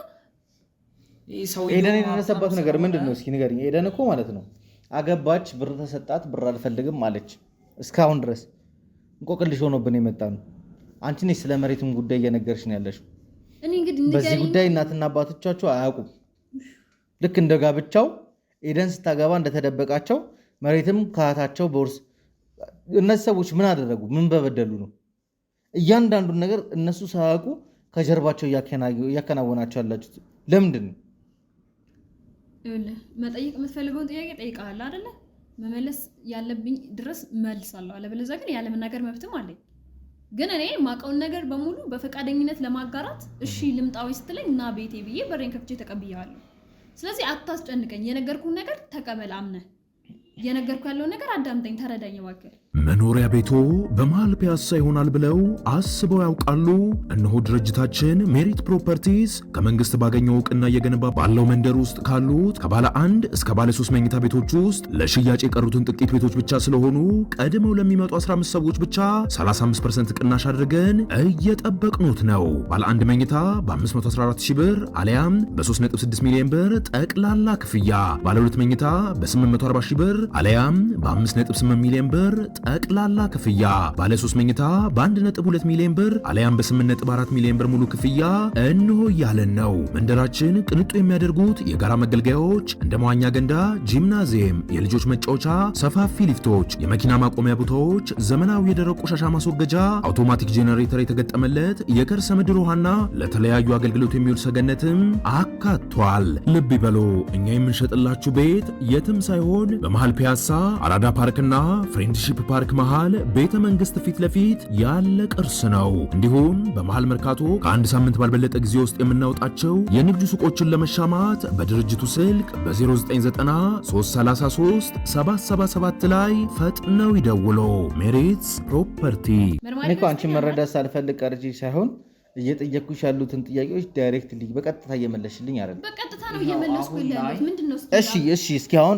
ኤደን የደረሰባት ነገር ምንድን ነው? እስኪ ንገሪኝ። ኤደን እኮ ማለት ነው አገባች፣ ብር ተሰጣት፣ ብር አልፈልግም አለች። እስካሁን ድረስ እንቆቅልሽ ሆኖብን የመጣ ነው። አንቺ ነሽ ስለ መሬቱም ጉዳይ እየነገርሽ ነው ያለሽው። በዚህ ጉዳይ እናትና አባቶቻቸው አያውቁም። ልክ እንደ ጋብቻው ኤደን ስታገባ እንደተደበቃቸው መሬትም ከእህታቸው በውርስ እነዚህ ሰዎች ምን አደረጉ? ምን በበደሉ ነው? እያንዳንዱን ነገር እነሱ ሳያውቁ ከጀርባቸው እያከናወናቸው ያላችሁት ለምንድን ነው? መጠየቅ የምትፈልገውን ጥያቄ ጠይቀሃል አይደለ? መመለስ ያለብኝ ድረስ መልሳለሁ። አለበለዚያ ግን ያለ መናገር መብትም አለኝ። ግን እኔ የማውቀውን ነገር በሙሉ በፈቃደኝነት ለማጋራት እሺ ልምጣዊ ስትለኝ እና ቤቴ ብዬ በሬን ከፍቼ ተቀብያለሁ። ስለዚህ አታስጨንቀኝ። የነገርኩህን ነገር ተቀበል አምነህ። የነገርኩህ ያለው ነገር አዳምጠኝ፣ ተረዳኝ እባክህ። መኖሪያ ቤቶ በመሃል ፒያሳ ይሆናል ብለው አስበው ያውቃሉ? እነሆ ድርጅታችን ሜሪት ፕሮፐርቲስ ከመንግስት ባገኘው እውቅና እየገነባ ባለው መንደር ውስጥ ካሉት ከባለ 1 እስከ ባለ 3 መኝታ ቤቶች ውስጥ ለሽያጭ የቀሩትን ጥቂት ቤቶች ብቻ ስለሆኑ ቀድመው ለሚመጡ 15 ሰዎች ብቻ 35% ቅናሽ አድርገን እየጠበቅኑት ነው። ባለ 1 መኝታ በ514 ሺህ ብር አሊያም በ3.6 ሚሊዮን ብር ጠቅላላ ክፍያ፣ ባለ 2 መኝታ በ840 ሺህ ብር አሊያም በ5.8 ሚሊዮን ብር ጠቅላላ ክፍያ፣ ባለ 3 መኝታ በ1.2 ሚሊዮን ብር አሊያም በ8.4 ሚሊዮን ብር ሙሉ ክፍያ እንሆ ያለን ነው። መንደራችን ቅንጡ የሚያደርጉት የጋራ መገልገያዎች እንደ መዋኛ ገንዳ፣ ጂምናዚየም፣ የልጆች መጫወቻ፣ ሰፋፊ ሊፍቶች፣ የመኪና ማቆሚያ ቦታዎች፣ ዘመናዊ የደረቅ ቆሻሻ ማስወገጃ፣ አውቶማቲክ ጄኔሬተር የተገጠመለት የከርሰ ምድር ውሃና ለተለያዩ አገልግሎት የሚውል ሰገነትም አካቷል። ልብ ይበሉ፣ እኛ የምንሸጥላችሁ ቤት የትም ሳይሆን በመሃል ፒያሳ አራዳ ፓርክና ፍሬንድሺፕ ፓርክ መሃል ቤተ መንግስት ፊት ለፊት ያለ ቅርስ ነው። እንዲሁም በመሃል መርካቶ ከአንድ ሳምንት ባልበለጠ ጊዜ ውስጥ የምናወጣቸው የንግድ ሱቆችን ለመሻማት በድርጅቱ ስልክ በ0993337777 ላይ ፈጥነው ይደውሉ። ሜሪትስ ፕሮፐርቲ። እኔ እኮ አንቺን መረዳት ሳልፈልግ ቀርቼ ሳይሆን እየጠየኩሽ ያሉትን ጥያቄዎች ዳይሬክትሊ በቀጥታ እየመለስሽልኝ አይደል? በቀጥታ ነው እየመለስኩልኝ ያለሁት። ምንድነው? እሺ እስኪ አሁን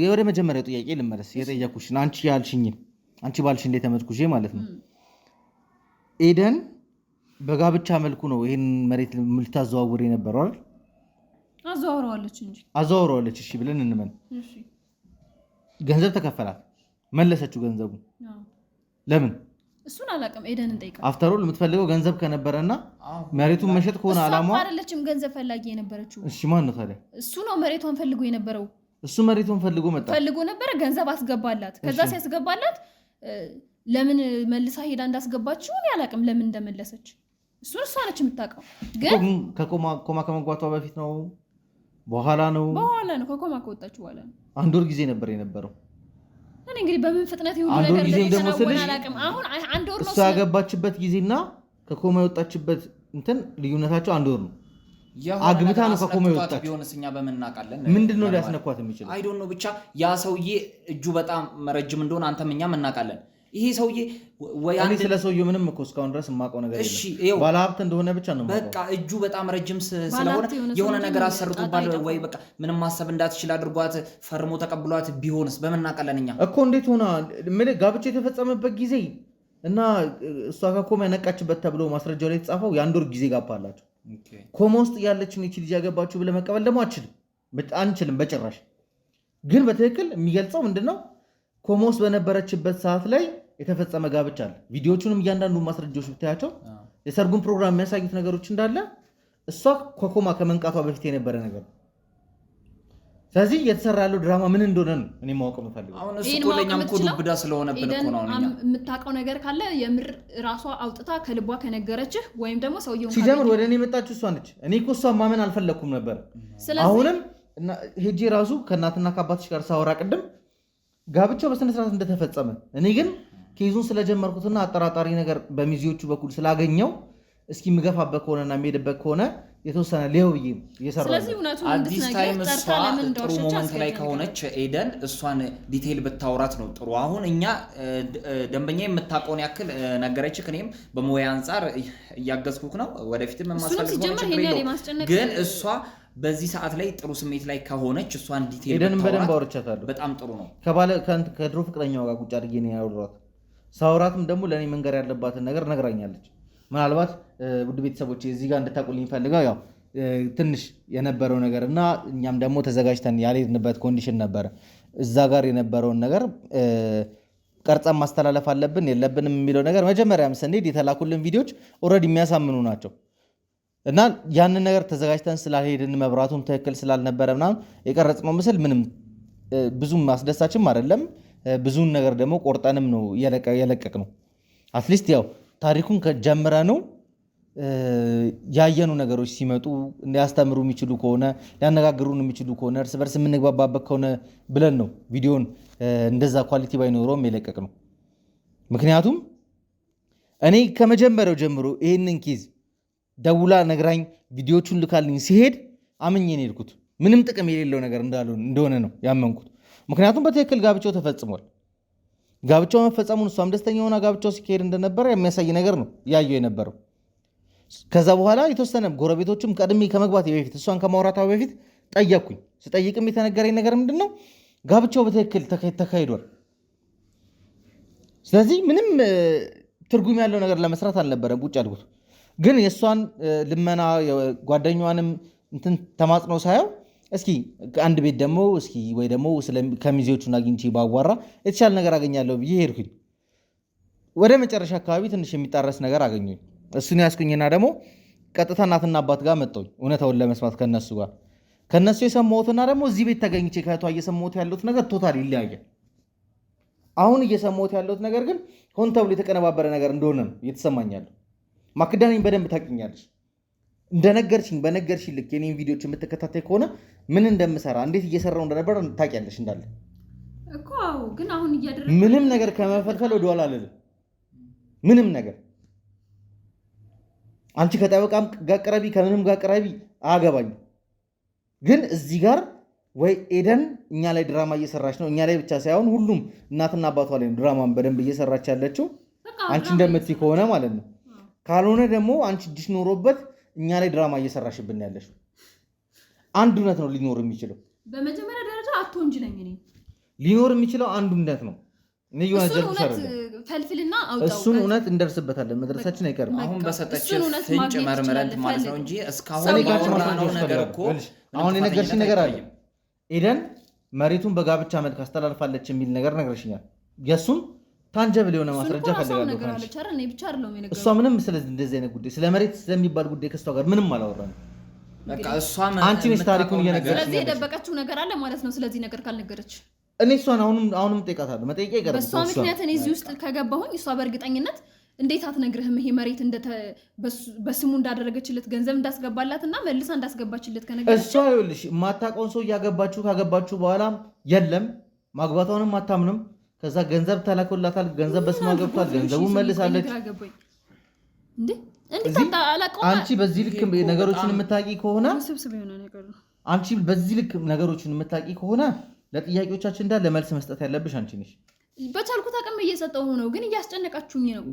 ወደ መጀመሪያው ጥያቄ ልመለስ። የጠየኩሽን አንቺ ባልሽ እንደ ተመትኩሽ ማለት ነው። ኤደን በጋብቻ መልኩ ነው ይሄን መሬት ልታዘዋውር የነበረው አይደል? አዘዋውረዋለች። እሺ ብለን እንመን። ገንዘብ ተከፈላት፣ መለሰችው ገንዘቡ። ለምን? እሱን አላውቅም። ኤደንን ጠይቃለሁ። አፍተር ኦል የምትፈልገው ገንዘብ ከነበረና መሬቱን መሸጥ ከሆነ አላማው አይደለችም ገንዘብ ፈላጊ የነበረችው። እሺ ማን ነው ታዲያ? እሱ ነው መሬቷን ፈልጎ የነበረው። እሱ መሬቱን ፈልጎ ነበረ፣ ገንዘብ አስገባላት። ከዛ ሲያስገባላት ለምን መልሳ ሄዳ እንዳስገባችው እኔ አላውቅም፣ ለምን እንደመለሰች እሱን እሷ ነች የምታውቀው። ግን ከኮማ ከመግባቷ በፊት ነው በኋላ ነው? ከኮማ ከወጣች በኋላ ነው። 1 ወር ጊዜ ነበር የነበረው። እኔ እንግዲህ በምን ፍጥነት ይሁን አንድ ነገር ጊዜ ደግሞ እንደተሰናወነ ስልሽ አላውቅም። አሁን አንድ ወር ነው እሷ ያገባችበት ጊዜና ከኮማ የወጣችበት እንትን ልዩነታቸው አንድ ወር ነው። አግብታ ነው ከኮማ የወጣችው። ቢሆንስ እኛ በምን እናውቃለን? ምንድነው ሊያስነኳት የሚችለው? አይ ዶንት ኖ። ብቻ ያ ሰውዬ እጁ በጣም ረጅም እንደሆነ አንተም እኛም እናውቃለን። ይሄ ሰውዬ ወይ እኔ ስለ ሰውዬው ምንም እኮ እስካሁን ድረስ የማውቀው ነገር የለም። ባለሀብት እንደሆነ ብቻ ነው የማውቀው። በቃ እጁ በጣም ረጅም ስለሆነ የሆነ ነገር አሰርቶባል ወይ በቃ ምንም ማሰብ እንዳትችል አድርጓት ፈርሞ ተቀብሏት ቢሆንስ በምን እናውቃለን እኛ እኮ። እንዴት ሆና ጋብቻ የተፈጸመበት ጊዜ እና እሷ ከኮማ ያነቃችበት ተብሎ ማስረጃው ላይ የተጻፈው የአንድ ወር ጊዜ ጋፕ አላቸው። ኮማ ውስጥ ያለችን ይቺ ልጅ ያገባችሁ ብለህ መቀበል ደግሞ አንችልም በጭራሽ። ግን በትክክል የሚገልጸው ምንድነው ኮማ ውስጥ በነበረችበት ሰዓት ላይ የተፈጸመ ጋብቻ አለ። ቪዲዮቹንም እያንዳንዱ ማስረጃዎች ብታያቸው የሰርጉን ፕሮግራም የሚያሳዩት ነገሮች እንዳለ እሷ ከኮማ ከመንቃቷ በፊት የነበረ ነገር። ስለዚህ እየተሰራ ያለው ድራማ ምን እንደሆነ ነው እኔ ማወቅ የምፈልገው። አሁን እሱ እኮ ለእኛም እኮ ዱብዳ ስለሆነብን እኮ ነው። እኛ የምታውቀው ነገር ካለ የምር ራሷ አውጥታ ከልቧ ከነገረችህ ወይም ደግሞ ሰውየውን ሲጀምር ወደ እኔ የመጣችው እሷ ነች። እኔ እኮ እሷ ማመን አልፈለኩም ነበር። አሁንም ሄጄ ራሱ ከእናትና ከአባትሽ ጋር ሳወራ ቅድም ጋብቻው በስነስርዓት እንደተፈጸመ እኔ ግን ኬዙን ስለጀመርኩትና አጠራጣሪ ነገር በሚዜዎቹ በኩል ስላገኘው እስኪ ምገፋበት ከሆነና የሚሄድበት ከሆነ የተወሰነ ሊሆን ብዬ እየሰራሁ ነው። ስለዚህ እውነቱን አዲስ ታይም እሷ ጥሩ ሞመንት ላይ ከሆነች ኤደን እሷን ዲቴይል ብታወራት ነው ጥሩ። አሁን እኛ ደንበኛ የምታውቀውን ያክል ነገረችህ። እኔም በሙያ አንጻር እያገዝኩክ ነው። ወደፊትም የማስፈልገው ችግር የለውም። ግን እሷ በዚህ ሰዓት ላይ ጥሩ ስሜት ላይ ከሆነች እሷን ዲቴይል ኤደንን በደንብ አውርቻታለሁ። በጣም ጥሩ ነው። ከድሮ ፍቅረኛዋ ጋር ቁጭ አድርጌ ነው ያወራኋት። ሳውራትም ደግሞ ለእኔ መንገር ያለባትን ነገር ነግራኛለች። ምናልባት ውድ ቤተሰቦች እዚህ ጋር እንድታቁልኝ ፈልገው ያው ትንሽ የነበረው ነገር እና እኛም ደግሞ ተዘጋጅተን ያልሄድንበት ኮንዲሽን ነበረ። እዛ ጋር የነበረውን ነገር ቀርጸን ማስተላለፍ አለብን የለብንም የሚለው ነገር መጀመሪያም ስንሄድ የተላኩልን ቪዲዮዎች ኦልሬዲ የሚያሳምኑ ናቸው እና ያንን ነገር ተዘጋጅተን ስላልሄድን መብራቱም ትክክል ስላልነበረ ምናምን የቀረጽነው ምስል ምንም ብዙም አስደሳችም አይደለም። ብዙን ነገር ደግሞ ቆርጠንም ነው የለቀቅ ነው። አትሊስት ያው ታሪኩን ከጀምረ ነው ያየኑ ነገሮች ሲመጡ ሊያስተምሩ የሚችሉ ከሆነ ሊያነጋግሩን የሚችሉ ከሆነ እርስ በርስ የምንግባባበት ከሆነ ብለን ነው ቪዲዮን እንደዛ ኳሊቲ ባይኖረውም የለቀቅ ነው። ምክንያቱም እኔ ከመጀመሪያው ጀምሮ ይህንን ኬዝ ደውላ ነግራኝ ቪዲዮቹን ልካልኝ ሲሄድ አምኜ ነው የሄድኩት። ምንም ጥቅም የሌለው ነገር እንደሆነ ነው ያመንኩት። ምክንያቱም በትክክል ጋብቻው ተፈጽሟል። ጋብቻው መፈጸሙን እሷም ደስተኛ ሆና ጋብቻው ሲካሄድ እንደነበረ የሚያሳይ ነገር ነው ያየው የነበረው። ከዛ በኋላ የተወሰነ ጎረቤቶችም ቀድሜ ከመግባት በፊት እሷን ከማውራቷ በፊት ጠየቅኩኝ። ስጠይቅም የተነገረኝ ነገር ምንድን ነው? ጋብቻው በትክክል ተካሂዷል። ስለዚህ ምንም ትርጉም ያለው ነገር ለመስራት አልነበረም ቁጭ ያልኩት። ግን የእሷን ልመና ጓደኛዋንም እንትን ተማጽኖ ሳየው እስኪ አንድ ቤት ደግሞ እስኪ ወይ ደግሞ ከሚዜዎቹን አግኝቼ ባዋራ የተሻለ ነገር አገኛለሁ ብዬ ሄድኩኝ። ወደ መጨረሻ አካባቢ ትንሽ የሚጣረስ ነገር አገኘኝ። እሱን ያስኩኝና ደግሞ ቀጥታ እናትና አባት ጋር መጣሁኝ እውነታውን ለመስማት ከነሱ የሰማሁትና ደግሞ እዚህ ቤት ተገኝቼ ከእህቷ እየሰማሁት ያለሁት ነገር ቶታል ይለያያል። አሁን እየሰማሁት ያለሁት ነገር ግን ሆን ተብሎ የተቀነባበረ ነገር እንደሆነ ነው እየተሰማኛለሁ። ማክዳኔን በደንብ ታውቂኛለሽ። እንደነገርሽኝ በነገርሽኝ ልክ የኔን ቪዲዮዎች የምትከታተይ ከሆነ ምን እንደምሰራ እንዴት እየሰራው እንደነበር ታውቂያለሽ እንዳለ እኮ። ግን አሁን ምንም ነገር ከመፈልፈል ወደኋላ አልልም። ምንም ነገር አንቺ ከጠበቃም ጋር ቅረቢ ከምንም ጋር ቅረቢ አያገባኝም። ግን እዚህ ጋር ወይ ኤደን እኛ ላይ ድራማ እየሰራች ነው፣ እኛ ላይ ብቻ ሳይሆን ሁሉም እናትና አባቷ ላይ ድራማን በደንብ እየሰራች ያለችው አንቺ እንደምትይ ከሆነ ማለት ነው። ካልሆነ ደግሞ አንቺ እጅሽ ኖሮበት እኛ ላይ ድራማ እየሰራሽብን ያለሽ። አንድ እውነት ነው ሊኖር የሚችለው። በመጀመሪያ ደረጃ አትወንጅለኝ። እኔ ሊኖር የሚችለው አንድ እውነት ነው። ፈልፍልና አውጣው። እሱን እውነት እንደርስበታለን፣ መድረሳችን አይቀርም። አሁን በሰጠች ፍንጭ መርምረን ማለት ነው እንጂ እስካሁን ባወራነው ነገር እኮ አሁን የነገርሽኝ ነገር አለ። ኤደን መሬቱን በጋብቻ መልክ አስተላልፋለች የሚል ነገር ነግረሽኛል። የእሱን ታንጀብል የሆነ ማስረጃ ፈልጋለሁ። እሷ ምንም እንደዚህ አይነት ጉዳይ ስለ መሬት ስለሚባል ጉዳይ ከእሷ ጋር ምንም አላወራንም። አንቺ ነሽ ታሪኩን እየነገረች። ስለዚህ የደበቀችው ነገር አለ ማለት ነው። ስለዚህ ነገር ካልነገረች እኔ እሷን አሁንም ጠይቃታለሁ። መጠየቅ አይቀርም። በእሷ ምክንያት እኔ እዚህ ውስጥ ከገባሁኝ እሷ በእርግጠኝነት እንዴት አትነግርህም? ይሄ መሬት በስሙ እንዳደረገችለት ገንዘብ እንዳስገባላት እና መልሳ እንዳስገባችለት ከነገረች እሷ ይኸውልሽ የማታውቀውን ሰው ካገባችሁ በኋላ የለም ማግባቷንም አታምንም። ከዛ ገንዘብ ተላኮላታል፣ ገንዘብ በስሟ ገብቷል፣ ገንዘቡን መልሳለች። አንቺ በዚህ ልክ ነገሮችን የምታውቂ ከሆነ አንቺ በዚህ ልክ ነገሮችን የምታውቂ ከሆነ ለጥያቄዎቻችን እንዳለ መልስ መስጠት ያለብሽ አንቺ ነሽ። በቻልኩት አቅም እየሰጠው ነው፣ ግን እያስጨነቃችሁኝ ነው።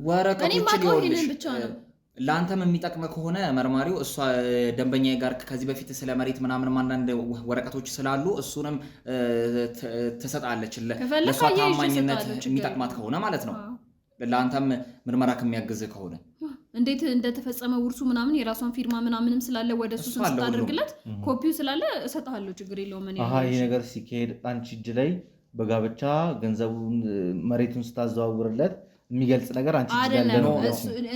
እኔ ማቀው ይሄንን ብቻ ነው። ለአንተም የሚጠቅም ከሆነ መርማሪው እሷ ደንበኛ ጋር ከዚህ በፊት ስለ መሬት ምናምን አንዳንድ ወረቀቶች ስላሉ እሱንም ትሰጣለች። ለእሷ ታማኝነት የሚጠቅማት ከሆነ ማለት ነው። ለአንተም ምርመራ ከሚያግዝ ከሆነ እንዴት እንደተፈጸመ ውርሱ ምናምን የራሷን ፊርማ ምናምንም ስላለ ወደ እሱ ስታደርግለት ኮፒው ስላለ እሰጥሃለሁ፣ ችግር የለውም። ይሄ ነገር ሲካሄድ አንቺ እጅ ላይ በጋብቻ ገንዘቡን መሬቱን ስታዘዋውርለት የሚገልጽ ነገር አንቺ እጅ ያለ ነው።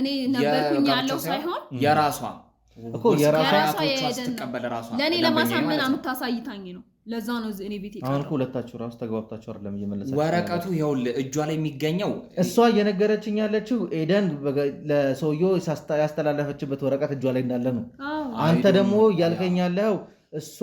እኔ ነበርኩኝ ያለው ሳይሆን የራሷ እኮ የራሷ ስትቀበል ራሷ ለኔ ለማሳመን አምታሳይታኝ ነው። ለዛ ነው እኔ ቤት አሁን እኮ ሁለታችሁ ራሱ ተግባብታችሁ አይደለም እየመለሳችሁ። ወረቀቱ ይኸውልህ እጇ ላይ የሚገኘው እሷ እየነገረችኝ ያለችው ኤደን ለሰውየው ያስተላለፈችበት ወረቀት እጇ ላይ እንዳለ ነው። አንተ ደግሞ እያልከኝ ያለው እሷ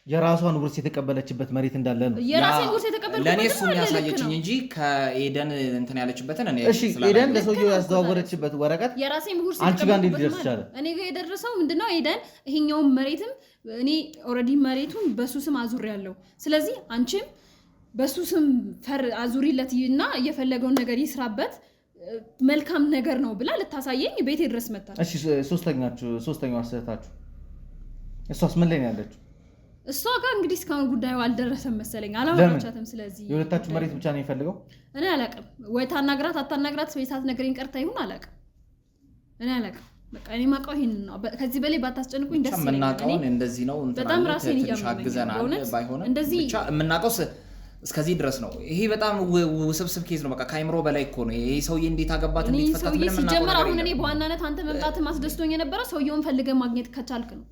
የራሷን ውርስ የተቀበለችበት መሬት እንዳለ ነው። የራሴን ውርስ የተቀበለችበት ለኔ እሱ የሚያሳየችኝ እንጂ ከኤደን እንትን ያለችበትን እኔ እሺ፣ ኤደን ለሰውየው ያስተዋወረችበት ወረቀት የራሴን ውርስ አንቺ ጋር እንዴት ሊደርስ ይችላል? እኔ ጋር የደረሰው ምንድነው ኤደን ይሄኛው መሬትም እኔ ኦልሬዲ መሬቱን በሱ ስም አዙሬያለሁ። ስለዚህ አንቺም በሱ ስም አዙሪለት እና የፈለገውን ነገር ይስራበት መልካም ነገር ነው ብላ ልታሳየኝ ቤቴ ድረስ መጣች። እሺ፣ ሶስተኛው አሰታችሁ እሷስ ምን ላይ ነው ያለችው? እሷ ጋር እንግዲህ እስካሁን ጉዳዩ አልደረሰም መሰለኝ፣ አላወራቻትም። ስለዚህ የሁለታችሁ መሬት ብቻ ነው የሚፈልገው? እኔ አላውቅም። ወይ ታናግራት አታናግራት፣ ወይ ሳትነግረኝ ቀርታ ይሁን አላውቅም። እኔ አላውቅም። በቃ እኔ ማውቀው ይሄን ነው። ከዚህ በላይ ባታስጨንቁኝ ደስ ይለኛል። እኔ እንደዚህ ነው በጣም ራሴን እያመመኝ ባይሆንም እንደዚህ ብቻ የምናውቀው እስከዚህ ድረስ ነው። ይሄ በጣም ውስብስብ ኬዝ ነው። በቃ ከአይምሮ በላይ እኮ ነው። ይሄ ሰውዬ እንዴት አገባት እንዴት ፈታት ምንም እናውቀው ሲጀመር አሁን እኔ በዋናነት አንተ መምጣትም አስደስቶኝ የነበረው ሰውየውን ፈልገህ ማግኘት ከቻልክ ነው።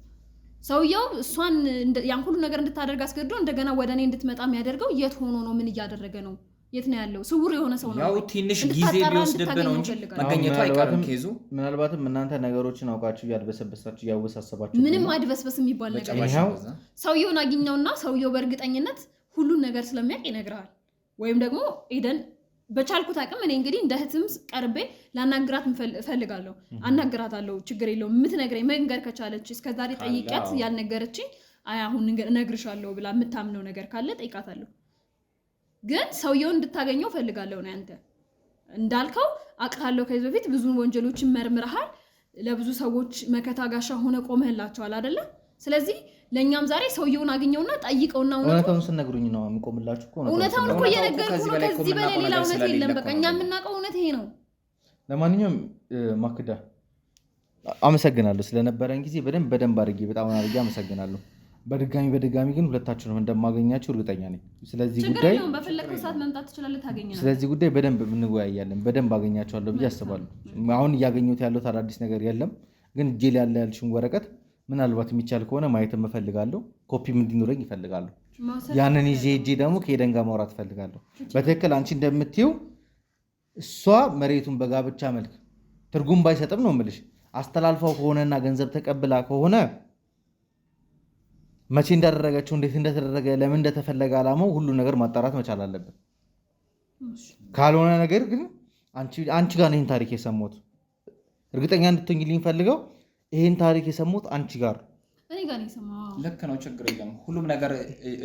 ሰውየው እሷን ያን ሁሉ ነገር እንድታደርግ አስገድዶ እንደገና ወደ እኔ እንድትመጣ የሚያደርገው የት ሆኖ ነው? ምን እያደረገ ነው? የት ነው ያለው? ስውር የሆነ ሰው ነው። ያው ትንሽ ጊዜ ቢወስድብህ ነው እንጂ መገኘቱ አይቀርም ኬዙ። ምናልባትም እናንተ ነገሮችን አውቃችሁ ያድበሰበሳችሁ ያወሳሰባችሁ። ምንም አድበስበስ የሚባል ነገር ሰውየውን አግኘውና ሰውየው በእርግጠኝነት ሁሉን ነገር ስለሚያውቅ ይነግራል። ወይም ደግሞ ኤደን በቻልኩት አቅም እኔ እንግዲህ እንደ እህትም ቀርቤ ላናግራት እፈልጋለሁ። አናግራታለሁ፣ ችግር የለውም። የምትነግረኝ መንገር ከቻለች እስከዛሬ ጠይቂያት ያልነገረችኝ አሁን እነግርሻለሁ ብላ የምታምነው ነገር ካለ ጠይቃታለሁ። ግን ሰውየውን እንድታገኘው ፈልጋለሁ ነው። አንተ እንዳልከው አውቃለሁ፣ ከዚህ በፊት ብዙ ወንጀሎችን መርምረሃል፣ ለብዙ ሰዎች መከታ ጋሻ ሆነ ቆመህላቸዋል አይደለ? ስለዚህ ለኛም ዛሬ ሰውየውን አግኘውና ጠይቀውና እውነታውን ስነግሩኝ ነው የምቆምላችሁ እኮ ነው። እውነታውን እኮ እየነገርኩህ ነው። ከዚህ በላይ ሌላ እውነት የለም። በቃ እኛ የምናውቀው እውነት ይሄ ነው። ለማንኛውም ማክዳ አመሰግናለሁ ስለነበረን ጊዜ በደንብ አድርጌ በጣም አድርጌ አመሰግናለሁ። በድጋሚ ግን ሁለታችሁንም እንደማገኛችሁ እርግጠኛ ነኝ። ስለዚህ ጉዳይ በፈለግከው ሰዓት መምጣት ትችላለህ፣ ታገኘናለህ። ስለዚህ ጉዳይ በደንብ እንወያያለን። በደንብ አገኛችኋለሁ ብዬ አስባለሁ። አሁን እያገኘሁት ያለሁት አዳዲስ ነገር የለም፣ ግን እጄ ላይ ያለ ያልሽውን ወረቀት ምናልባት የሚቻል ከሆነ ማየት እፈልጋለሁ። ኮፒም እንዲኖረኝ እፈልጋለሁ። ያንን ይዤ እጄ ደግሞ ከኤደን ጋር ማውራት እፈልጋለሁ። በትክክል አንቺ እንደምትይው እሷ መሬቱን በጋብቻ መልክ ትርጉም ባይሰጥም ነው የምልሽ፣ አስተላልፋው ከሆነና ገንዘብ ተቀብላ ከሆነ መቼ እንዳደረገችው፣ እንዴት እንደተደረገ፣ ለምን እንደተፈለገ ዓላማው ሁሉ ነገር ማጣራት መቻል አለብን። ካልሆነ ነገር ግን አንቺ ጋር ይህን ታሪክ የሰማሁት እርግጠኛ እንድትሆኝልኝ ፈልገው ይህን ታሪክ የሰሙት አንቺ ጋር እኔ ጋር ነው። ልክ ነው፣ ችግር የለም። ሁሉም ነገር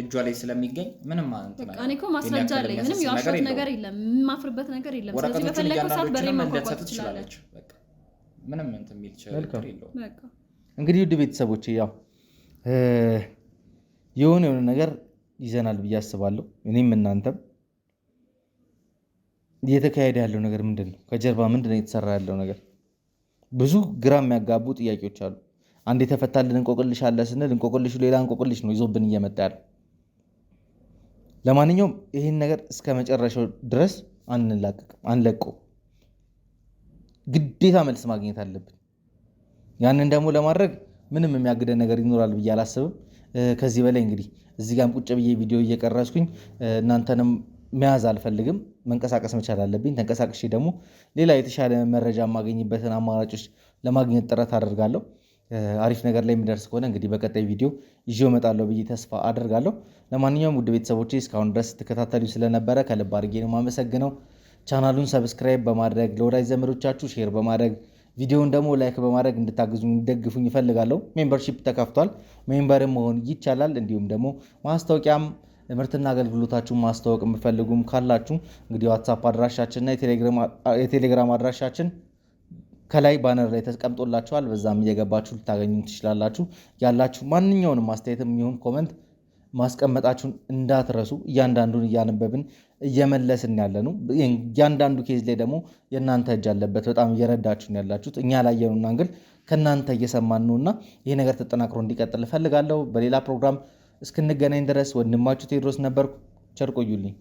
እጇ ላይ ስለሚገኝ ምንም ማለት ነው። እኔ እኮ ማስረጃ አለኝ። ምንም የዋሸሁት ነገር የለም፣ የማፍርበት ነገር የለም። ስለዚህ በፈለከው ሰዓት በሬ ማቋቋም ትችላለች። በቃ ምንም እንትን የሚል ችግር የለውም። በቃ እንግዲህ ውድ ቤተሰቦች ያው የሆነ ነገር ይዘናል ብዬ አስባለሁ። እኔም እናንተም እየተካሄደ ያለው ነገር ምንድን ነው? ከጀርባ ምንድን ነው የተሰራ ያለው ነገር? ብዙ ግራ የሚያጋቡ ጥያቄዎች አሉ። አንድ የተፈታልን እንቆቅልሽ አለ ስንል እንቆቅልሹ ሌላ እንቆቅልሽ ነው ይዞብን እየመጣ ያለው። ለማንኛውም ይህን ነገር እስከ መጨረሻው ድረስ አንለቀው። ግዴታ መልስ ማግኘት አለብን። ያንን ደግሞ ለማድረግ ምንም የሚያግደን ነገር ይኖራል ብዬ አላስብም። ከዚህ በላይ እንግዲህ እዚህ ጋርም ቁጭ ብዬ ቪዲዮ እየቀረስኩኝ እናንተንም መያዝ አልፈልግም። መንቀሳቀስ መቻል አለብኝ። ተንቀሳቅሼ ደግሞ ሌላ የተሻለ መረጃ የማገኝበትን አማራጮች ለማግኘት ጥረት አደርጋለሁ። አሪፍ ነገር ላይ የሚደርስ ከሆነ እንግዲህ በቀጣይ ቪዲዮ ይዤው እመጣለሁ ብዬ ተስፋ አደርጋለሁ። ለማንኛውም ውድ ቤተሰቦቼ እስካሁን ድረስ ተከታተሉ ስለነበረ ከልብ አድርጌ ነው የማመሰግነው። ቻናሉን ሰብስክራይብ በማድረግ ለወዳጅ ዘመዶቻችሁ ሼር በማድረግ ቪዲዮውን ደግሞ ላይክ በማድረግ እንድታግዙኝ እንደግፉኝ ይፈልጋለሁ። ሜምበርሺፕ ተከፍቷል፣ ሜምበርም መሆን ይቻላል። እንዲሁም ደግሞ ማስታወቂያም ምርትና አገልግሎታችሁን ማስታወቅ የምፈልጉም ካላችሁ እንግዲህ ዋትሳፕ አድራሻችንና የቴሌግራም አድራሻችን ከላይ ባነር ላይ ተቀምጦላችኋል። በዛም እየገባችሁ ልታገኙ ትችላላችሁ። ያላችሁ ማንኛውንም አስተያየትም ይሁን ኮመንት ማስቀመጣችሁን እንዳትረሱ። እያንዳንዱን እያነበብን እየመለስን ያለ ነው። እያንዳንዱ ኬዝ ላይ ደግሞ የእናንተ እጅ አለበት። በጣም እየረዳችሁን ያላችሁት እኛ ላየነውና እንግል ከእናንተ እየሰማን ነውና ይሄ ነገር ተጠናክሮ እንዲቀጥል እፈልጋለሁ። በሌላ ፕሮግራም እስክንገናኝ ድረስ ወንድማችሁ ቴዎድሮስ ነበርኩ። ቸር ቆዩልኝ።